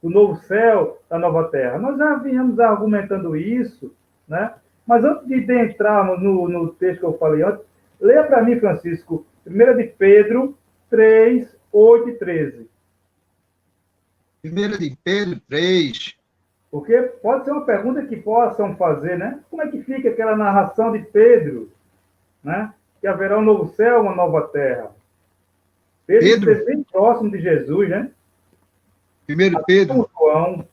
do novo céu, da nova terra. Nós já vínhamos argumentando isso, né? Mas antes de entrarmos no texto que eu falei antes, leia para mim, Francisco, 1 de Pedro 3, 8 e 13. 1 de Pedro 3. Porque pode ser uma pergunta que possam fazer, né? Como é que fica aquela narração de Pedro, né? Que haverá um novo céu, uma nova terra. Pedro é bem próximo de Jesus, né? 1 Pedro. João,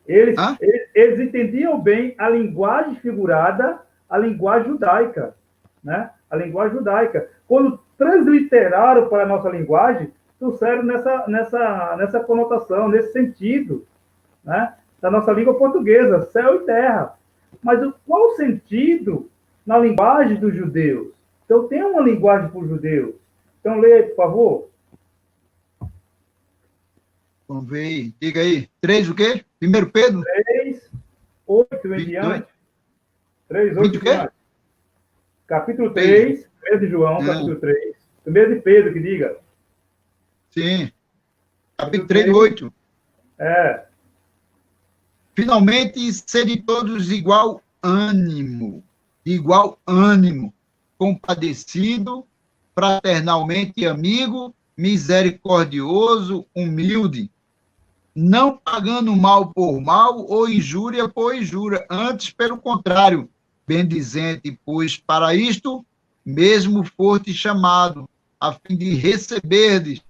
eles entendiam bem a linguagem figurada, a linguagem judaica, né? A linguagem judaica. Quando transliteraram para a nossa linguagem, trouxeram nessa conotação, nesse sentido, né? Da nossa língua portuguesa, céu e terra. Mas qual o sentido na linguagem dos judeus? Então, tem uma linguagem para os judeus. Então, leia, por favor. Vamos ver aí. Diga aí. 3 o quê? 1 Pedro? 3, 8 em diante. 3, 8 em diante. Capítulo 3, 1 de João, capítulo 3. 1 de Pedro, que diga. Sim. Capítulo 3, 8. Finalmente, sede todos de igual ânimo, compadecido, fraternalmente amigo, misericordioso, humilde, não pagando mal por mal ou injúria por injúria, antes, pelo contrário, bendizente, pois para isto mesmo foste chamado, a fim de receberdes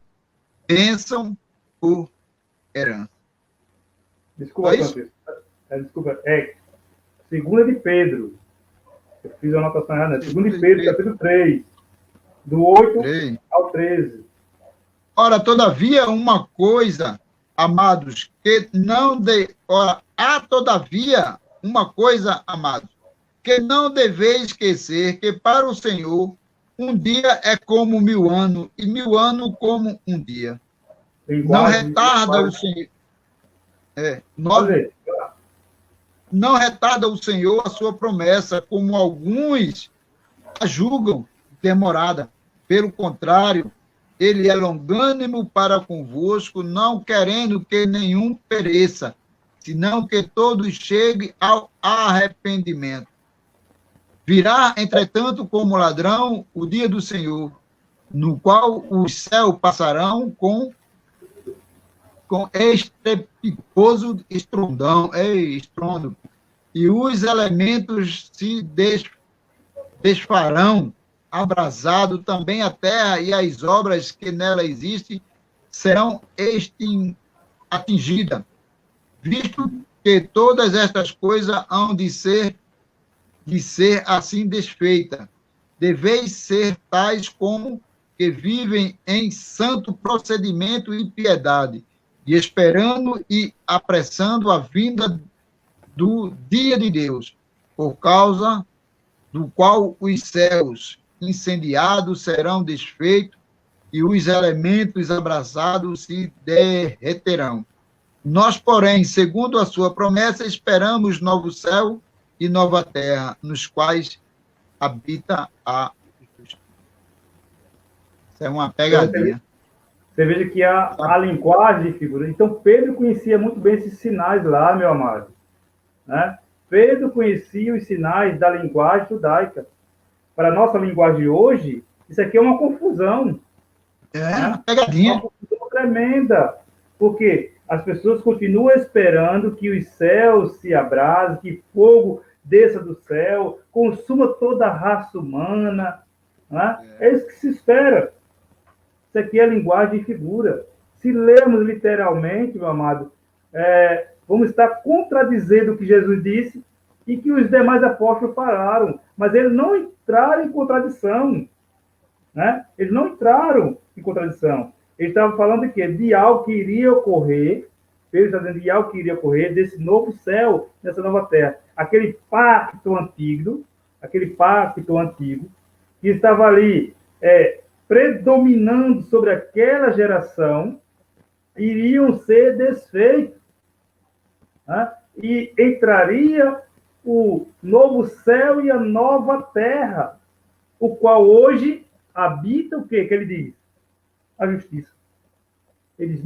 bênção por herança. Desculpa, Francisco. Desculpa. 2 de Pedro. Eu fiz a anotação errada. 2 de Pedro, capítulo 3. Do 8 ao 13. Ora, todavia, uma coisa, amados, que não há todavia uma coisa, amados, que não deveis esquecer que para o Senhor Um dia é como 1000 anos, e 1000 anos como um dia. Não Linguagem, retarda o linguagem. Senhor. Pode ver. Não retarda o Senhor a sua promessa, como alguns a julgam demorada. Pelo contrário, ele é longânimo para convosco, não querendo que nenhum pereça, senão que todos cheguem ao arrependimento. Virá, entretanto, como ladrão o dia do Senhor, no qual os céus passarão com estrepitoso estrondo, e os elementos se desfarão, abrasado também a terra, e as obras que nela existem serão atingidas, visto que todas estas coisas hão de ser assim desfeitas. Deveis ser tais como que vivem em santo procedimento e piedade, e esperando e apressando a vinda do dia de Deus, por causa do qual os céus incendiados serão desfeitos e os elementos abrasados se derreterão. Nós, porém, segundo a sua promessa, esperamos novo céu e nova terra, nos quais habita a justiça. Isso é uma pegadinha. Você veja que a linguagem de figura. Então, Pedro conhecia muito bem esses sinais lá, meu amado. Né? Pedro conhecia os sinais da linguagem judaica. Para a nossa linguagem hoje, isso aqui é uma confusão. Uma pegadinha. Uma confusão tremenda. Porque as pessoas continuam esperando que os céus se abrasem, que fogo desça do céu, consuma toda a raça humana. Né? É isso que se espera. Isso aqui é linguagem de figura. Se lermos literalmente, meu amado, vamos estar contradizendo o que Jesus disse e que os demais apóstolos falaram. Mas eles não entraram em contradição. Né? Eles não entraram em contradição. Eles estavam falando de quê? De algo que iria ocorrer. Pedro está dizendo de algo que iria ocorrer, desse novo céu, dessa nova terra. Aquele pacto antigo, que estava ali predominando sobre aquela geração, iriam ser desfeitos. Né? E entraria o novo céu e a nova terra, o qual hoje habita o quê? Que ele diz? A justiça. Ele diz,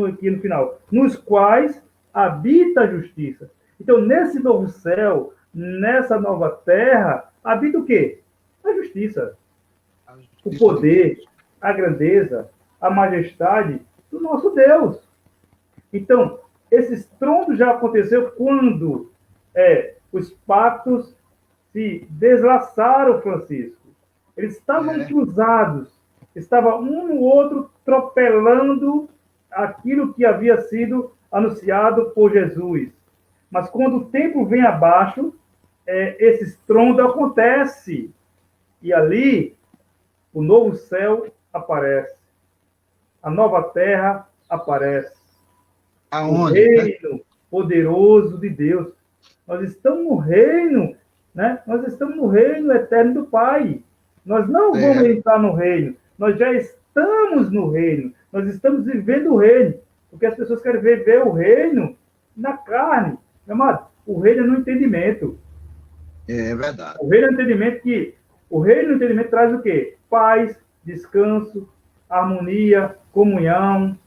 aqui no final, nos quais habita a justiça. Então, nesse novo céu, nessa nova terra, habita o quê? A justiça. O poder, a grandeza, a majestade do nosso Deus. Então, esse estrondo já aconteceu quando os pactos se deslaçaram, Francisco. Eles estavam cruzados, estavam um no outro atropelando aquilo que havia sido anunciado por Jesus. Mas quando o tempo vem abaixo, esse estrondo acontece. E ali, o novo céu aparece. A nova terra aparece. Aonde? O reino poderoso de Deus. Nós estamos no reino, né? Nós estamos no reino eterno do Pai. Nós não vamos entrar no reino. Nós já estamos no reino. Nós estamos vivendo o reino. Porque as pessoas querem viver o reino na carne. Meu amado, o reino é no entendimento. É verdade. O reino é no entendimento o reino no entendimento traz o quê? Paz, descanso, harmonia, comunhão.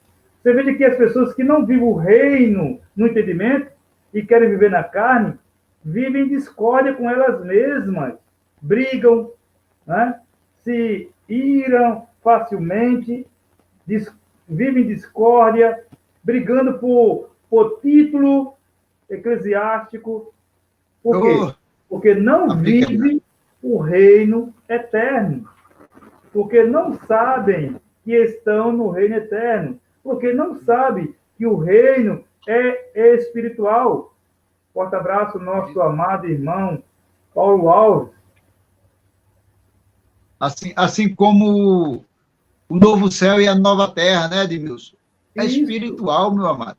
Você vê que as pessoas que não vivem o reino no entendimento e querem viver na carne, vivem em discórdia com elas mesmas. Brigam, né? Se iram facilmente, vivem em discórdia, brigando por título eclesiástico. Por quê? Porque não vivem o reino eterno. Porque não sabem que estão no reino eterno. Porque não sabem que o reino é espiritual. Forte abraço, nosso amado irmão Paulo Alves. Assim como o novo céu e a nova terra, né, Edmilson? É espiritual, meu amado.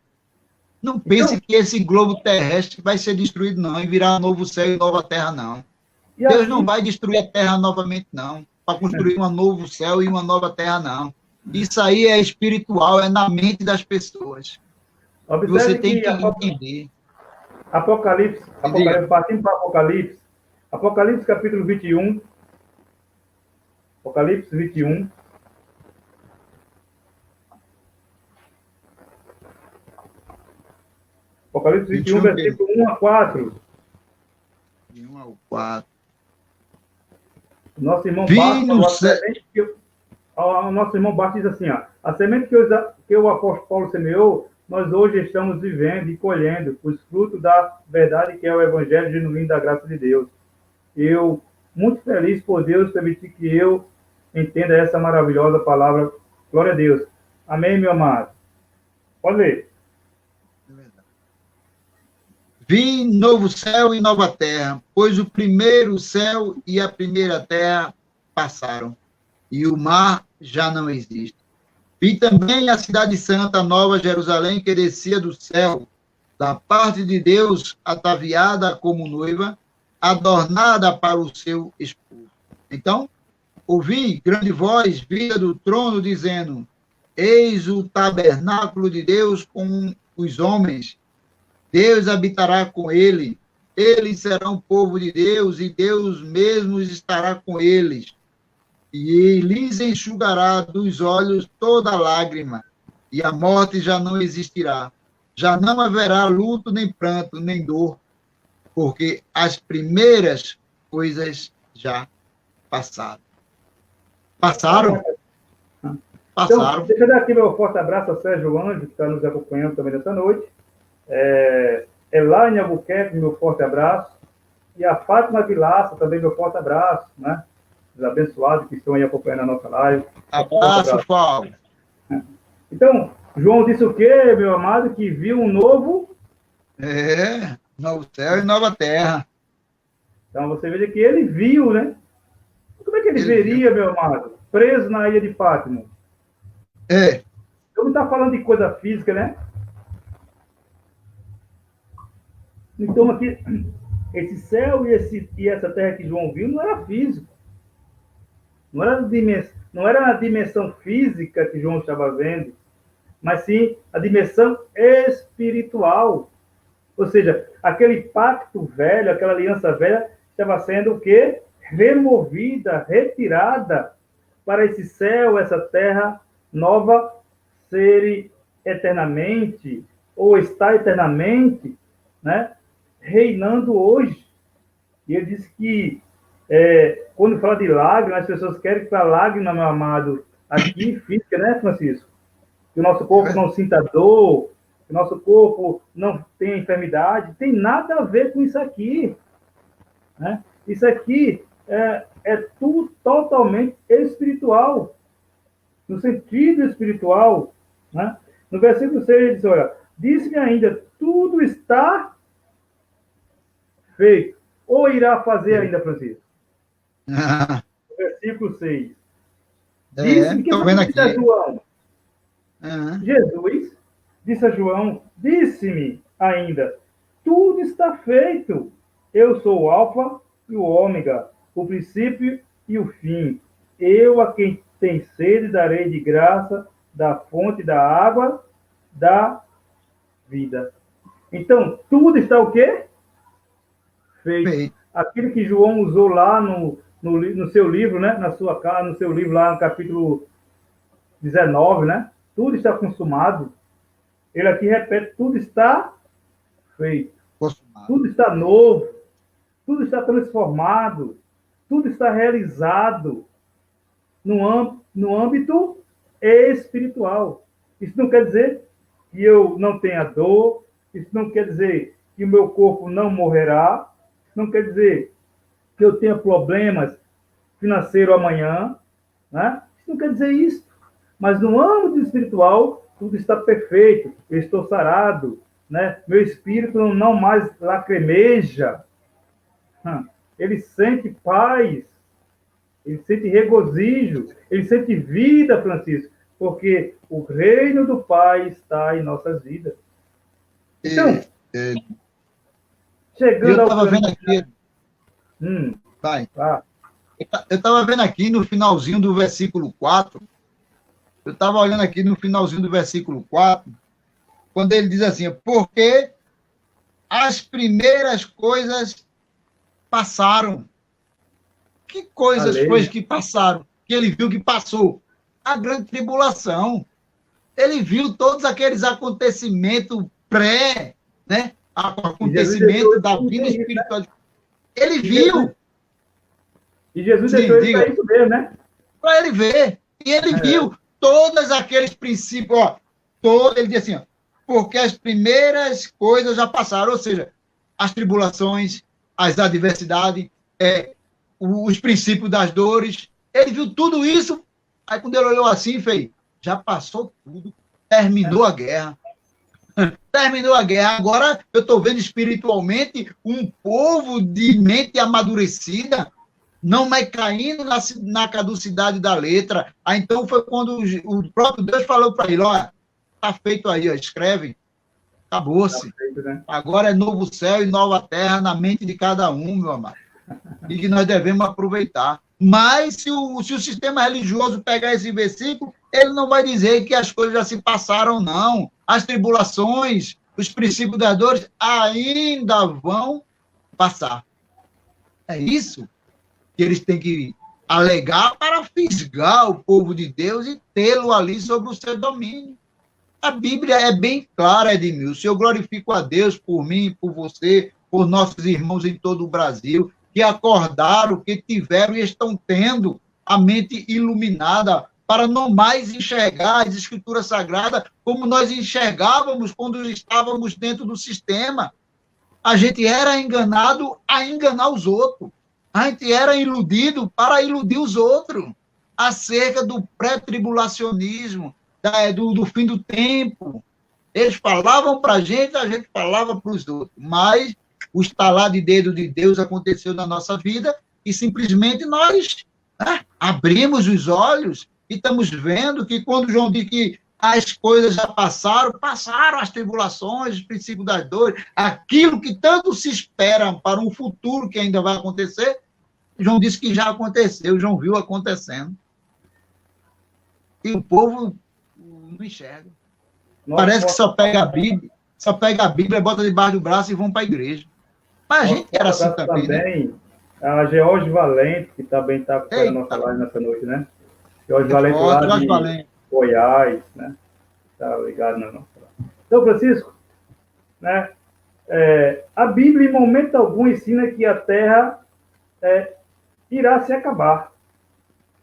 Não pense que esse globo terrestre vai ser destruído, não, e virar novo céu e nova terra, não. Deus não vai destruir a terra novamente, não. para construir um novo céu e uma nova terra, não. Isso aí é espiritual, é na mente das pessoas. Observe Você tem que que entender. Apocalipse, partindo para Apocalipse capítulo 21, Apocalipse 21, Apocalipse 21, versículo 1 a 4. De 1 ao 4. Nosso irmão Bastos diz assim, ó, a semente que o apóstolo Paulo semeou, nós hoje estamos vivendo e colhendo os frutos da verdade que é o evangelho genuíno da graça de Deus. Eu, muito feliz por Deus permitir que eu entenda essa maravilhosa palavra. Glória a Deus. Amém, meu amado? Pode ler. Vi novo céu e nova terra, pois o primeiro céu e a primeira terra passaram, e o mar já não existe. Vi também a cidade santa, Nova Jerusalém, que descia do céu, da parte de Deus, ataviada como noiva, adornada para o seu esposo. Então, ouvi grande voz vinda do trono, dizendo, eis o tabernáculo de Deus com os homens, Deus habitará com ele, eles serão povo de Deus, e Deus mesmo estará com eles. E lhes enxugará dos olhos toda lágrima, e a morte já não existirá. Já não haverá luto, nem pranto, nem dor, porque as primeiras coisas já passaram. Passaram? Passaram. Então, deixa eu dar aqui meu forte abraço ao Sérgio Anjo, que está nos acompanhando também nessa noite. Elaine Albuquerque, meu forte abraço. E a Fátima Vilaça, também meu forte abraço, né? Os abençoados que estão aí acompanhando a nossa live. Abraço, Paulo. Então, João disse o quê, meu amado? Que viu um novo... novo céu e nova terra. Então, você veja que ele viu, né? Como é que ele veria, meu amado? Preso na ilha de Patmos. Não está falando de coisa física, né? Então, aqui, esse céu e essa terra que João viu não era físico. Não era a dimensão física que João estava vendo, mas sim a dimensão espiritual. Ou seja, aquele pacto velho, aquela aliança velha, estava sendo o quê? Removida, retirada para esse céu, essa terra nova ser eternamente, ou estar eternamente, né, reinando hoje. E ele disse que, quando fala de lágrima, as pessoas querem que a lágrima, meu amado, aqui fique, né, Francisco? Que o nosso corpo não sinta dor, que o nosso corpo não tenha enfermidade, tem nada a ver com isso aqui. Né? Isso aqui é tudo totalmente espiritual, no sentido espiritual. Né? No versículo 6 ele diz, olha, disse-me ainda, tudo está feito. Ou irá fazer ainda, Francisco? Versículo 6. Disse-me, quem foi que disse a João? Jesus disse a João, disse-me ainda, tudo está feito. Eu sou o Alfa e o Ômega, o princípio e o fim. Eu, a quem tem sede, darei de graça da fonte da água da vida. Então, tudo está o quê? Feito. Aquilo que João usou lá no seu livro, né? No seu livro lá no capítulo 19, né? Tudo está consumado. Ele aqui repete, tudo está feito. Consumado. Tudo está novo. Tudo está transformado. Tudo está realizado no âmbito espiritual. Isso não quer dizer que eu não tenha dor. Isso não quer dizer que o meu corpo não morrerá. Não quer dizer que eu tenha problemas financeiros amanhã. Né? Isso não quer dizer isso. Mas no âmbito espiritual, tudo está perfeito. Eu estou sarado. Né? Meu espírito não mais lacrimeja. Ele sente paz. Ele sente regozijo. Ele sente vida, Francisco. Porque o reino do Pai está em nossas vidas. Então, chegando eu estava vendo aqui. Vai. Eu estava vendo aqui no finalzinho do versículo 4, eu estava olhando aqui no finalzinho do versículo 4, quando ele diz assim, porque as primeiras coisas passaram. Que coisas foi Aleluia. que passaram? Que ele viu que passou? A grande tribulação. Ele viu todos aqueles acontecimentos pré, né? E Jesus deixou Acontecimento isso da tudo vida para isso, né? espiritual. Ele E Jesus, viu, e Jesus sim, deixou isso para diga, isso mesmo, né? para ele ver. E ele É. viu todos aqueles princípios, ó, todo, ele diz assim, ó, porque as primeiras coisas já passaram, ou seja, as tribulações, as adversidades, os princípios das dores. Ele viu tudo isso, aí quando ele olhou assim, fez, já passou tudo, terminou a guerra. Terminou a guerra, agora eu estou vendo espiritualmente um povo de mente amadurecida, não mais caindo na caducidade da letra. Aí então foi quando o próprio Deus falou para ele: olha, está feito aí, ó, escreve, Tá acabou-se. feito, né? Agora é novo céu e nova terra na mente de cada um, meu amado. E que nós devemos aproveitar. Mas se o sistema religioso pegar esse versículo, ele não vai dizer que as coisas já se passaram, não. As tribulações, os princípios das dores ainda vão passar. É isso que eles têm que alegar para fisgar o povo de Deus e tê-lo ali sob o seu domínio. A Bíblia é bem clara, Edmilson. Eu glorifico a Deus por mim, por você, por nossos irmãos em todo o Brasil, que acordaram, que tiveram e estão tendo a mente iluminada para não mais enxergar as Escrituras Sagradas como nós enxergávamos quando estávamos dentro do sistema. A gente era enganado a enganar os outros. A gente era iludido para iludir os outros acerca do pré-tribulacionismo, do fim do tempo. Eles falavam para a gente falava para os outros. Mas o estalar de dedo de Deus aconteceu na nossa vida e simplesmente nós, né, abrimos os olhos e estamos vendo que quando João diz que as coisas já passaram, passaram as tribulações, os princípios das dores, aquilo que tanto se espera para um futuro que ainda vai acontecer, João disse que já aconteceu, João viu acontecendo. E o povo não enxerga. Nosso Parece que porta-abraço só pega a Bíblia, bota debaixo do braço e vão para a igreja. Mas a nosso gente era assim porta-abraço também, né? também, a George Valente, que também está acompanhando a nossa Eita, live nessa noite, né? Jorge é Valente forte, lá Jorge de Valente. Goiás, né? Tá ligado na nossa live. Então, Francisco, né? A Bíblia, em momento algum, ensina que a Terra irá se acabar.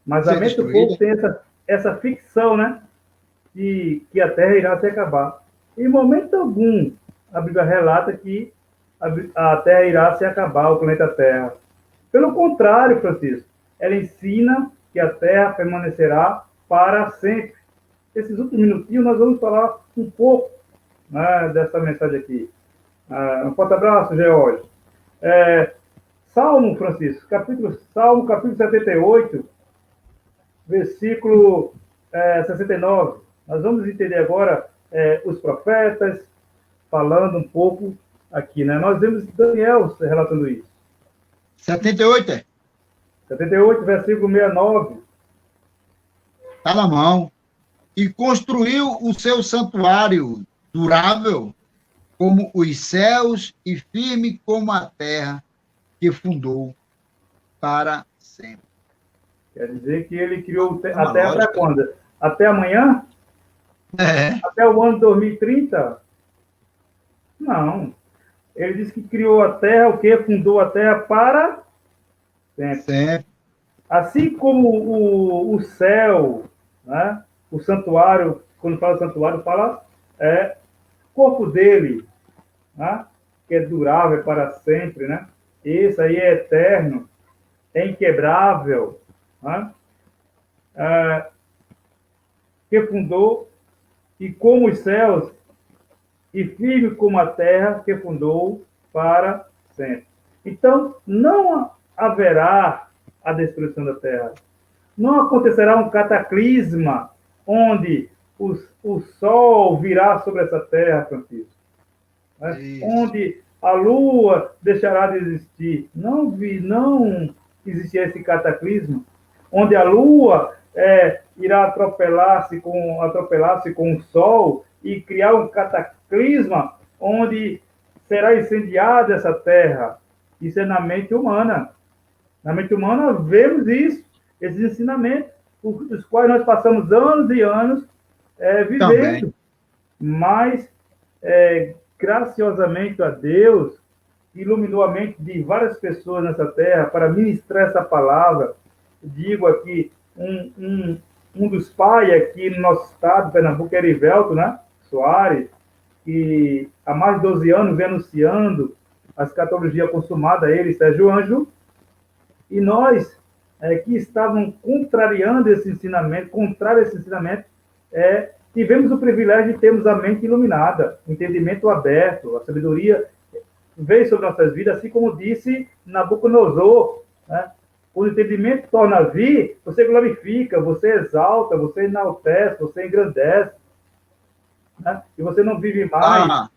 Mas a Ser mente do povo destruída. tem essa ficção, né? Que a Terra irá se acabar. Em momento algum, a Bíblia relata que a Terra irá se acabar, o planeta Terra. Pelo contrário, Francisco, ela ensina que a Terra permanecerá para sempre. Esses últimos minutinhos nós vamos falar um pouco, né, dessa mensagem aqui. Um forte abraço, George. Salmo, Francisco, Salmo capítulo 78, versículo 69. Nós vamos entender agora os profetas falando um pouco aqui, né? Nós vemos Daniel relatando isso. 78, é? 78, versículo 69. Está na mão. E construiu o seu santuário durável como os céus e firme como a terra que fundou para sempre. Quer dizer que ele criou a Terra lógica. para quando? Até amanhã? É. Até o ano 2030? Não. Ele disse que criou a Terra, o que? Fundou a Terra para sempre. Sempre. Assim como o céu, né? O santuário, quando fala santuário, fala corpo dele, né? Que é durável, é para sempre, né? Esse aí é eterno, é inquebrável, né? Que fundou, e como os céus, e firme como a terra, que fundou para sempre. Então, não haverá a destruição da terra. Não acontecerá um cataclisma onde o sol virá sobre essa terra, Francisco, né? Onde a lua deixará de existir. Não existir esse cataclisma, onde a Lua irá atropelar-se com o Sol e criar um cataclisma onde será incendiada essa Terra. Isso é na mente humana. Na mente humana vemos isso, esses ensinamentos, os quais nós passamos anos e anos vivendo. Também. Mas, graciosamente a Deus, iluminou a mente de várias pessoas nessa terra para ministrar essa palavra. Digo aqui, um dos pais aqui no nosso estado, Pernambuco, Erivelto, né? Soares, que há mais de 12 anos vem anunciando a escatologia consumada a ele, Sérgio Ângelo, e nós que estavam contrariando esse ensinamento, tivemos o privilégio de termos a mente iluminada, o entendimento aberto, a sabedoria veio sobre nossas vidas, assim como disse Nabucodonosor, né? Quando o entendimento torna a vir, você glorifica, você exalta, você enaltece, você engrandece, né? E você não vive mais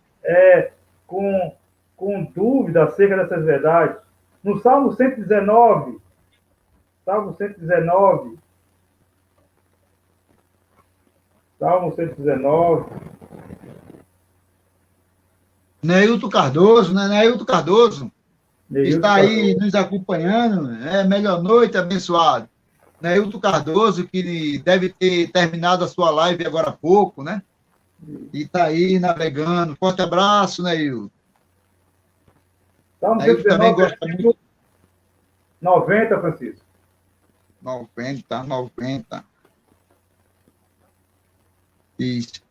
com dúvida acerca dessas verdades. No Salmo 119, Salmo 119, Neilton Cardoso, né? Neilton Cardoso está aí nos acompanhando. Melhor noite, abençoado. Neilton Cardoso, que deve ter terminado a sua live agora há pouco, né? E está aí navegando. Forte abraço, Neilton. Neilton também gosta muito. 90, Francisco. 90. Isso.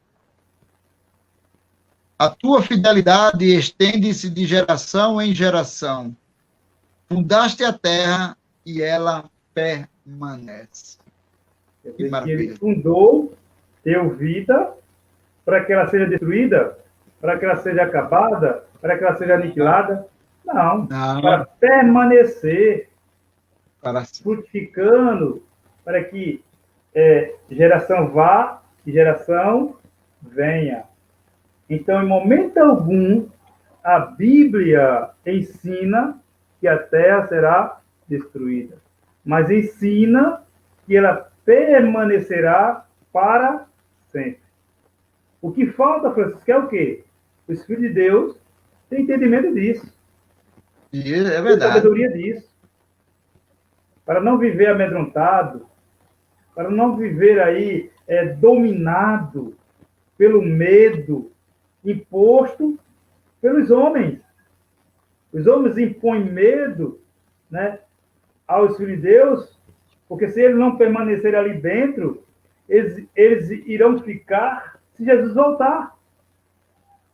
A tua fidelidade estende-se de geração em geração. Fundaste a terra e ela permanece. Que maravilha. Ele fundou, deu vida, para que ela seja destruída, para que ela seja acabada, para que ela seja aniquilada. Não. Para permanecer, frutificando, para que geração vá e geração venha. Então, em momento algum, a Bíblia ensina que a terra será destruída, mas ensina que ela permanecerá para sempre. O que falta, Francisco, é o quê? Os filhos de Deus têm entendimento disso. E é verdade. Tem sabedoria disso. Para não viver amedrontado, para não viver aí dominado pelo medo imposto pelos homens. Os homens impõem medo, né, aos filhos de Deus, porque se eles não permanecerem ali dentro, eles irão ficar se Jesus voltar.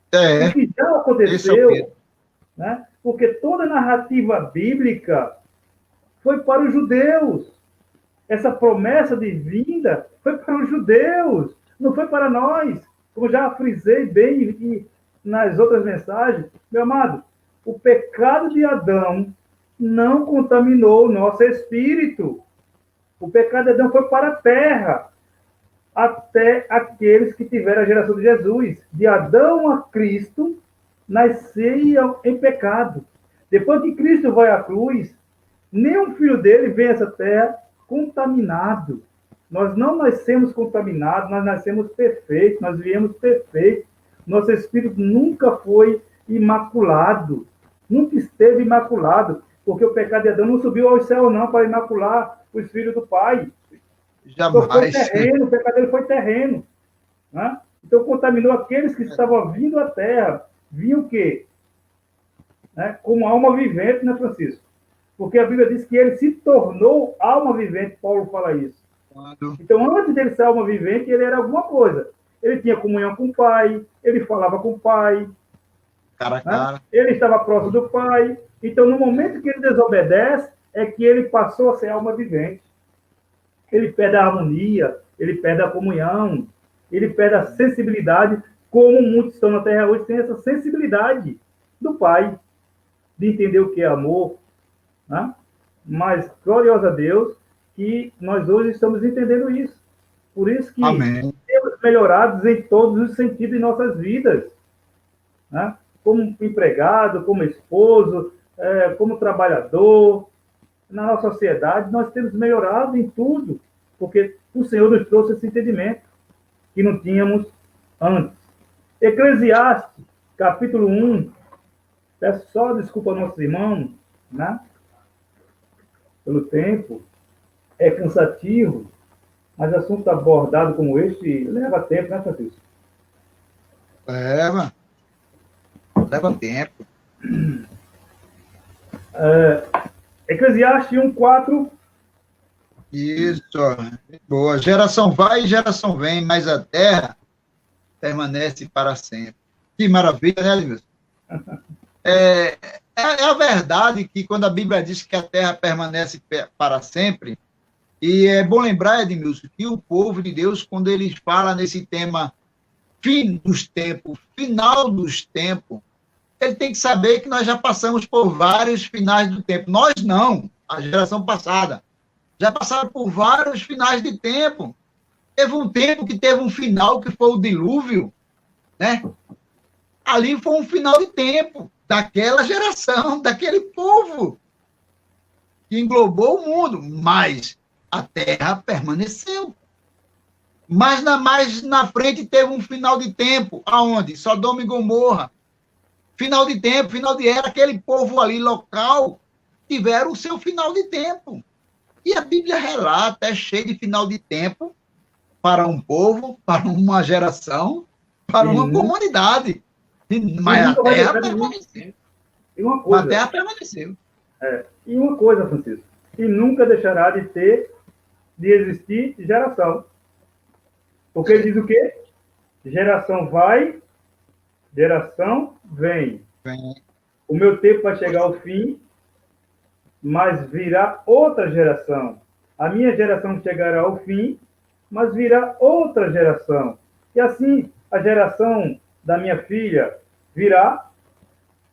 O que já aconteceu, né? Porque toda a narrativa bíblica foi para os judeus. Essa promessa de vinda foi para os judeus, não foi para nós. Como já frisei bem nas outras mensagens, meu amado, o pecado de Adão não contaminou o nosso espírito. O pecado de Adão foi para a terra, até aqueles que tiveram a geração de Jesus. De Adão a Cristo, nasciam em pecado. Depois que Cristo vai à cruz, nenhum filho dele vem a essa terra contaminado. Nós não nascemos contaminados, nós nascemos perfeitos, nós viemos perfeitos. Nosso espírito nunca foi imaculado, nunca esteve imaculado, porque o pecado de Adão não subiu ao céu não para imacular os filhos do Pai. Jamais. Então, foi terreno, o pecado dele foi terreno. Né? Então, contaminou aqueles que estavam vindo à terra. Vinham o quê? Né? Como alma vivente, né, Francisco? Porque a Bíblia diz que ele se tornou alma vivente, Paulo fala isso. Então, antes dele ser alma vivente, ele era alguma coisa. Ele tinha comunhão com o Pai, ele falava com o Pai. Cara a cara. Né? Ele estava próximo do Pai. Então, no momento que ele desobedece, é que ele passou a ser alma vivente. Ele perde a harmonia, ele perde a comunhão, ele perde a sensibilidade, como muitos estão na Terra hoje, tem essa sensibilidade do Pai, de entender o que é amor. Né? Mas, glorioso a Deus, que nós hoje estamos entendendo isso. Por isso que Amém. temos melhorados em todos os sentidos em nossas vidas. Né? Como empregado, como esposo, como trabalhador, na nossa sociedade, nós temos melhorado em tudo, porque o Senhor nos trouxe esse entendimento que não tínhamos antes. Eclesiastes, capítulo 1, peço só desculpa aos nossos irmãos, né? Pelo tempo, é cansativo, mas assunto abordado como este leva tempo, né, Francisco? Leva tempo. Eclesiastes 1:4. Isso, boa. Geração vai e geração vem, mas a terra permanece para sempre. Que maravilha, né, Edmilson? É a verdade que quando a Bíblia diz que a terra permanece para sempre, e é bom lembrar, Edmilson, que o povo de Deus, quando eles falam nesse tema fim dos tempos, final dos tempos, ele tem que saber que nós já passamos por vários finais do tempo. Nós não, a geração passada. Já passaram por vários finais de tempo. Teve um tempo que teve um final, que foi o dilúvio, né? Ali foi um final de tempo daquela geração, daquele povo que englobou o mundo, mas a terra permaneceu. Mas mais na frente teve um final de tempo, aonde? Sodoma e Gomorra. Final de tempo, final de era, aquele povo ali local tiveram o seu final de tempo. E a Bíblia relata, é cheio de final de tempo para um povo, para uma geração, para uma comunidade. Mas a terra permaneceu. E uma coisa, a terra permaneceu. E uma coisa, Francisco, e nunca deixará de existir geração. Porque ele diz o quê? Geração vai, geração vem. O meu tempo vai chegar ao fim, mas virá outra geração. A minha geração chegará ao fim, mas virá outra geração. E assim, a geração da minha filha virá,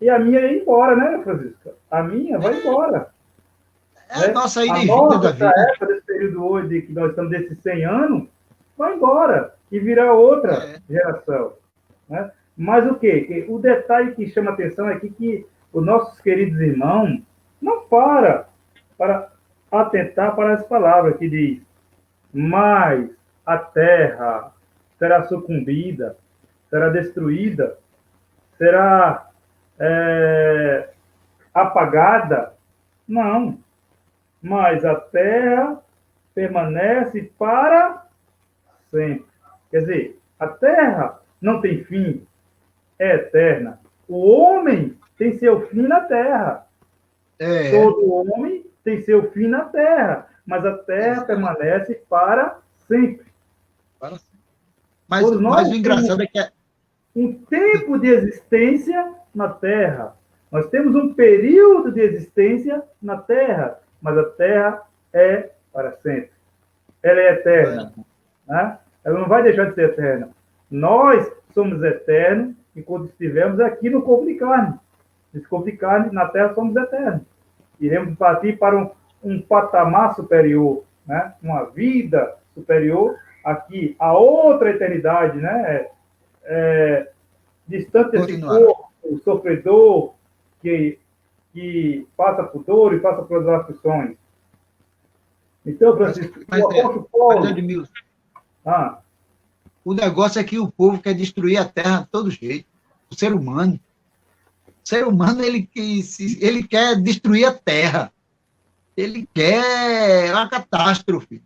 e a minha ir embora, né, Francisco? A minha vai embora. A nossa ida e vinda da vida. Época desse período hoje, que nós estamos desses 100 anos, vai embora, e virá outra geração. Né? Mas o quê? O detalhe que chama atenção é que os nossos queridos irmãos não para atentar para as palavras que diz: mas a terra será sucumbida, será destruída, será apagada. Não. Mas a terra permanece para sempre. Quer dizer, a terra não tem fim, é eterna. O homem tem seu fim na terra. Todo homem tem seu fim na terra, mas a terra permanece para sempre. Mas o engraçado é que um tempo de existência na terra. Nós temos um período de existência na terra, mas a terra é para sempre. Ela é eterna. Né? Ela não vai deixar de ser eterna. Nós somos eternos enquanto estivermos aqui no corpo de carne. Nesse corpo de carne, na terra, somos eternos. Iremos partir para um patamar superior, né? Uma vida superior aqui, a outra eternidade, né? Distante desse corpo, o sofredor que passa por dor e passa por aflições. Então, Francisco, o apóstolo Paulo... O negócio é que o povo quer destruir a terra de todo jeito. O ser humano. O ser humano, ele quer destruir a terra. Ele quer uma catástrofe.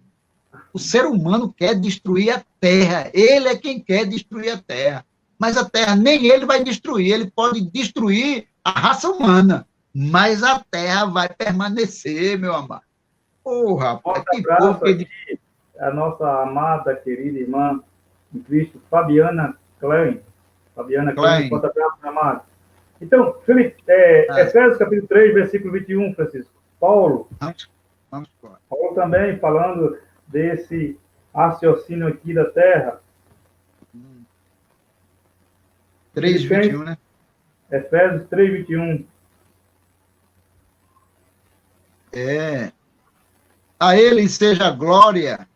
O ser humano quer destruir a terra. Ele é quem quer destruir a terra. Mas a terra nem ele vai destruir. Ele pode destruir a raça humana. Mas a terra vai permanecer, meu amado. Rapaz, que povo que... A nossa amada, querida irmã em Cristo, Fabiana Klein. Fabiana Klein, forte abraço, meu amado. Então, Felipe, Efésios capítulo 3, versículo 21, Francisco. Paulo. Vamos embora. Paulo também falando desse raciocínio aqui da terra. 3:21, né? Efésios 3:21. A ele seja a glória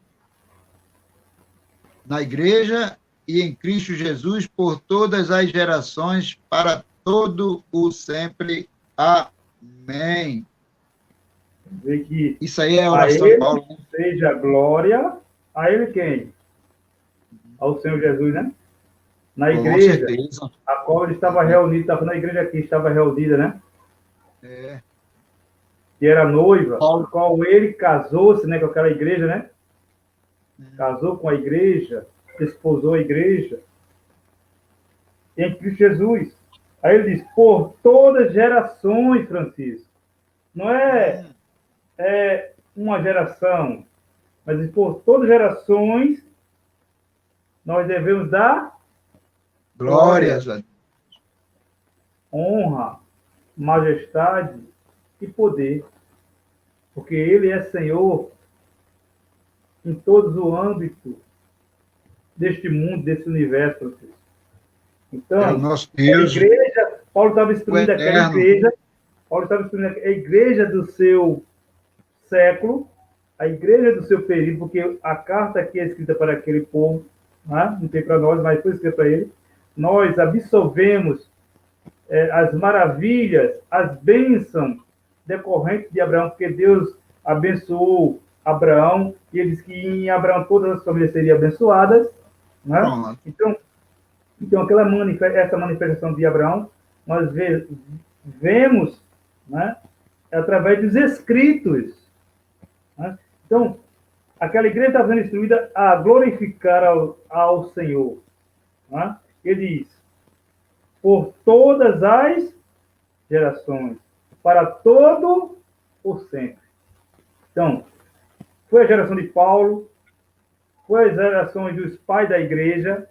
na igreja e em Cristo Jesus por todas as gerações, para todo o sempre. Amém. Dizer que Isso aí é a a oração de ele Paulo, né? seja glória, a ele quem? Ao Senhor Jesus, né? Na Com igreja, certeza. a qual ele estava reunido, estava na igreja aqui, estava reunida, né? É. Que era noiva, Paulo. qual ele casou-se, né, com aquela igreja, né? Casou com a igreja, esposou a igreja, em Cristo Jesus. Aí ele diz, por todas as gerações, Francisco. Não é uma geração, mas por todas as gerações nós devemos dar glória, Glórias a Deus. honra, majestade e poder. Porque ele é Senhor em todos o âmbito deste mundo, desse universo, Francisco. É o Então, nosso a Deus, igreja, Paulo estava o instruindo aquela eterno. igreja, Paulo estava instruindo a igreja do seu século, a igreja do seu período, porque a carta aqui é escrita para aquele povo, né? Não tem para nós, mas foi escrita para ele. Nós absorvemos as maravilhas, as bênçãos decorrentes de Abraão, porque Deus abençoou Abraão, e ele disse que em Abraão todas as famílias seriam abençoadas, né? Pronto. Então essa manifestação de Abraão, nós vemos, né, através dos escritos, né? Então, aquela igreja está sendo instruída a glorificar ao Senhor, né? Ele diz, por todas as gerações, para todo o sempre. Então, foi a geração de Paulo, foi as gerações dos pais da igreja,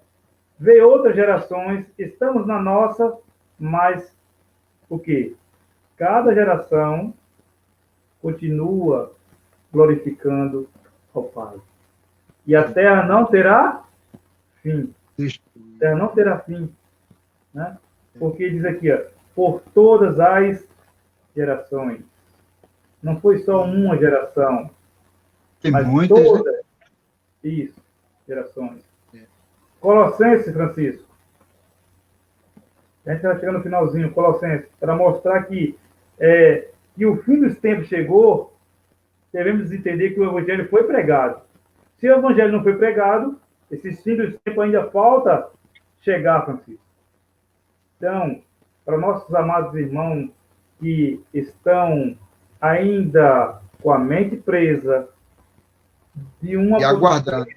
veio outras gerações, estamos na nossa, mas o quê? Cada geração continua glorificando ao Pai. E a terra não terá fim. A terra não terá fim. Né? Porque diz aqui, ó, por todas as gerações. Não foi só uma geração, Tem mas muitas, né? todas. Isso, gerações. Colossenses, Francisco. A gente está chegando no finalzinho, Colossenses, para mostrar que o fim dos tempos chegou, devemos entender que o Evangelho foi pregado. Se o Evangelho não foi pregado, esse fim dos tempos ainda falta chegar, Francisco. Então, para nossos amados irmãos que estão ainda com a mente presa de uma E aguardando.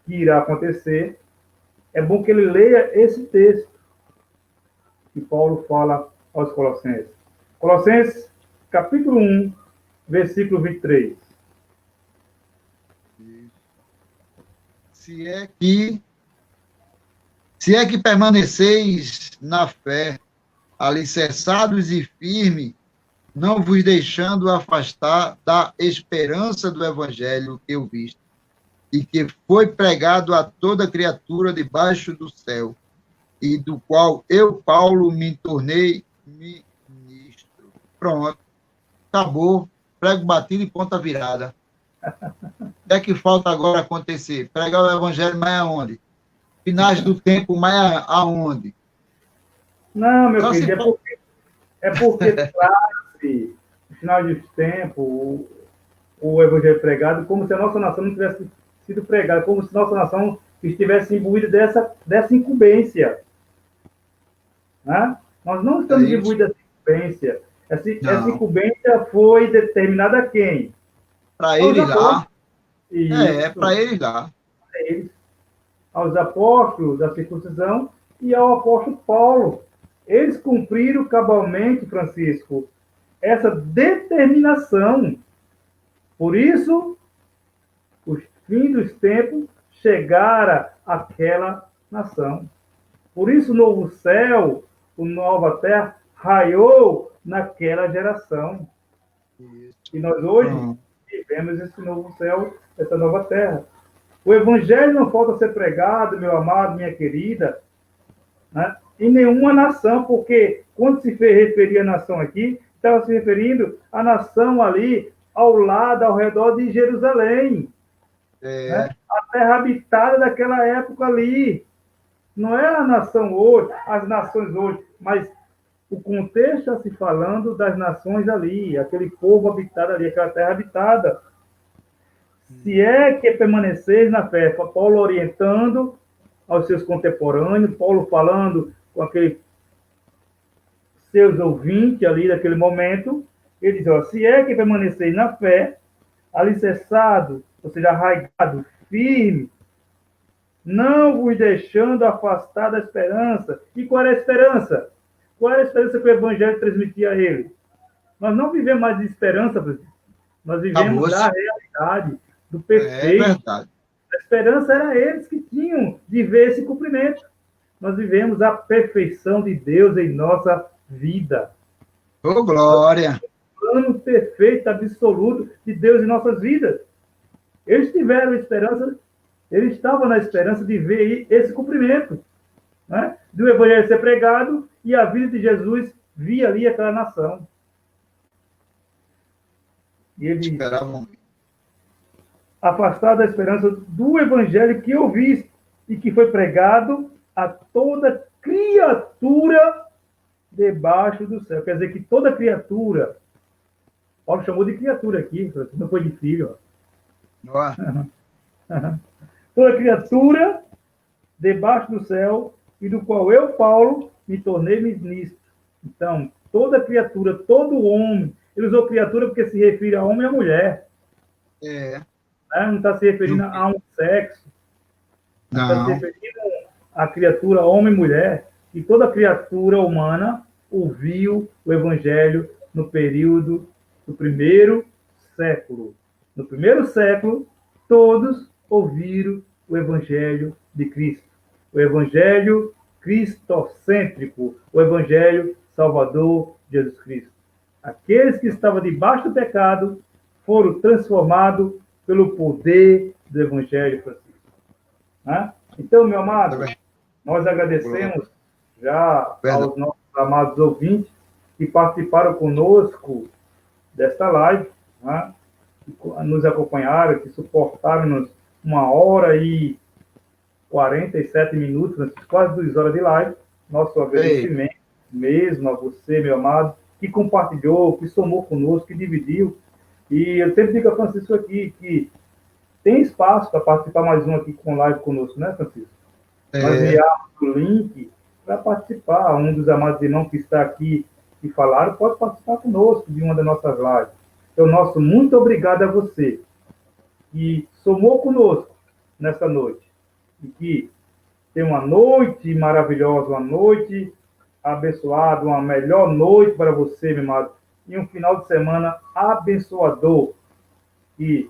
que irá acontecer, é bom que ele leia esse texto que Paulo fala aos Colossenses. Colossenses, capítulo 1, versículo 23. Se é que permaneceis na fé, alicerçados e firmes, não vos deixando afastar da esperança do evangelho que eu vi, e que foi pregado a toda criatura debaixo do céu, e do qual eu, Paulo, me tornei ministro. Pronto. Acabou. Prego batido e ponta virada. O que é que falta agora acontecer? Pregar o evangelho mais aonde? Finais do tempo mais aonde? Não, meu Só se filho, é porque traz, no final dos tempos, o evangelho pregado, como se a nossa nação não tivesse sido pregada, como se a nossa nação estivesse imbuída dessa incumbência. Né? Nós não estamos imbuídos dessa incumbência. Essa incumbência foi determinada a quem? Para eles lá. Para eles lá. Eles, aos apóstolos da circuncisão e ao apóstolo Paulo. Eles cumpriram cabalmente, Francisco, essa determinação. Por isso, os fins dos tempos chegara àquela nação. Por isso, o novo céu, a nova terra, raiou naquela geração. E nós hoje vivemos esse novo céu, essa nova terra. O evangelho não falta ser pregado, meu amado, minha querida, né, em nenhuma nação, porque quando se referia à nação aqui, estava se referindo à nação ali, ao lado, ao redor de Jerusalém. Né? A terra habitada daquela época ali. Não é a nação hoje, as nações hoje, mas o contexto está se falando das nações ali, aquele povo habitado ali, aquela terra habitada. Se é que permaneceis na fé, Paulo orientando aos seus contemporâneos, Paulo falando com aqueles seus ouvintes ali daquele momento, ele diz, ó, se é que permaneceis na fé, alicerçado, ou seja, arraigado, firme, não vos deixando afastar da esperança. E qual era a esperança? Qual era a esperança que o Evangelho transmitia a ele? Nós não vivemos mais de esperança, nós vivemos da realidade, do perfeito. É verdade. A esperança era eles que tinham de ver esse cumprimento. Nós vivemos a perfeição de Deus em nossa vida. Ô, glória! O plano perfeito, absoluto de Deus em nossas vidas. Eles tiveram esperança, eles estavam na esperança de ver esse cumprimento, né? Do Evangelho ser pregado e a vida de Jesus via ali aquela nação. E eles esperavam afastado da esperança do Evangelho que eu vi e que foi pregado a toda criatura debaixo do céu. Quer dizer que toda criatura, Paulo chamou de criatura aqui, não foi de filho. Ó. Toda criatura debaixo do céu e do qual eu, Paulo, me tornei ministro. Então, toda criatura, todo homem, ele usou criatura porque se refere a homem e a mulher. Não está se referindo a um sexo. Não está se referindo a criatura homem e mulher. E toda criatura humana ouviu o Evangelho no período do primeiro século. No primeiro século, todos ouviram o Evangelho de Cristo. O Evangelho cristocêntrico, o Evangelho Salvador Jesus Cristo. Aqueles que estavam debaixo do pecado foram transformados pelo poder do Evangelho Francisco. Então, meu amado, nós agradecemos já aos nossos amados ouvintes que participaram conosco desta live, que nos acompanharam, que suportaram-nos 1h47, quase 2 horas de live. Nosso agradecimento mesmo a você, meu amado, que compartilhou, que somou conosco, que dividiu. E eu sempre digo a Francisco aqui que tem espaço para participar mais um aqui com live conosco, né, Francisco? Nós enviamos o link para participar. Um dos amados irmãos que está aqui e falaram pode participar conosco de uma das nossas lives. Então, nosso muito obrigado a você que somou conosco nessa noite. E que tem uma noite maravilhosa, uma noite abençoada, uma melhor noite para você, meu amado. E um final de semana abençoador. E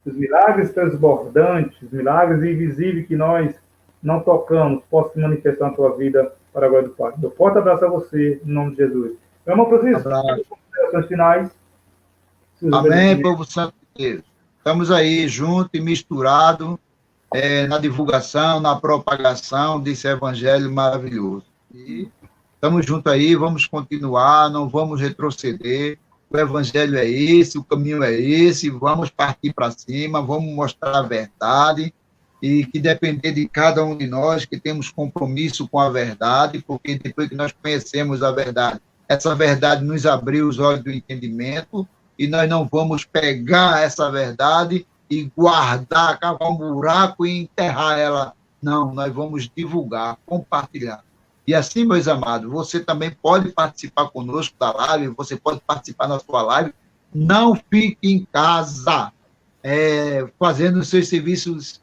os milagres transbordantes, os milagres invisíveis que nós não tocamos, possam se manifestar na tua vida para a glória do Pai. Um forte abraço a você, em nome de Jesus. Meu irmão Francisco, considerações finais. Amém, povo santo de Deus. Estamos aí juntos e misturados na divulgação, na propagação desse evangelho maravilhoso. E estamos juntos aí, vamos continuar, não vamos retroceder. O evangelho é esse, o caminho é esse, vamos partir para cima, vamos mostrar a verdade, e que depender de cada um de nós, que temos compromisso com a verdade, porque depois que nós conhecemos a verdade, essa verdade nos abriu os olhos do entendimento, e nós não vamos pegar essa verdade e guardar, cavar um buraco e enterrar ela. Não, nós vamos divulgar, compartilhar. E assim, meus amados, você também pode participar conosco da live, você pode participar na sua live. Não fique em casa fazendo os seus serviços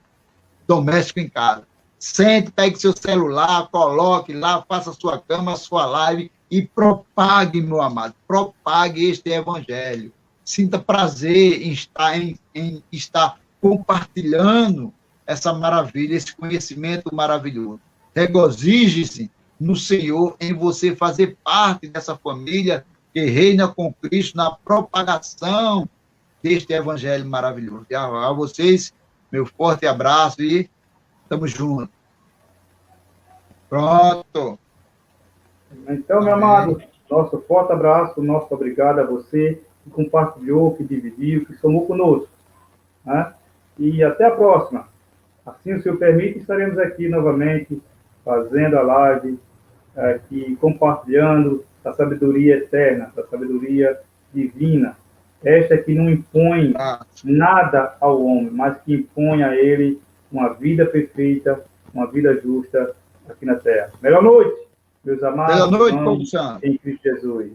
domésticos em casa. Sente, pegue seu celular, coloque lá, faça a sua cama, a sua live e propague, meu amado, propague este evangelho. Sinta prazer em estar compartilhando essa maravilha, esse conhecimento maravilhoso. Regozije-se no Senhor, em você fazer parte dessa família que reina com Cristo na propagação deste evangelho maravilhoso. E a vocês, meu forte abraço e estamos juntos. Pronto. Então, meu amado, nosso forte abraço, nosso obrigado a você que compartilhou, que dividiu, que somou conosco. E até a próxima. Assim o Senhor permite, estaremos aqui novamente fazendo a live, aqui compartilhando da sabedoria eterna, da sabedoria divina. Esta que não impõe nada ao homem, mas que impõe a ele uma vida perfeita, uma vida justa aqui na terra. Melhor noite, meus amados Melhor noite, irmãos povo santo. em Cristo Jesus.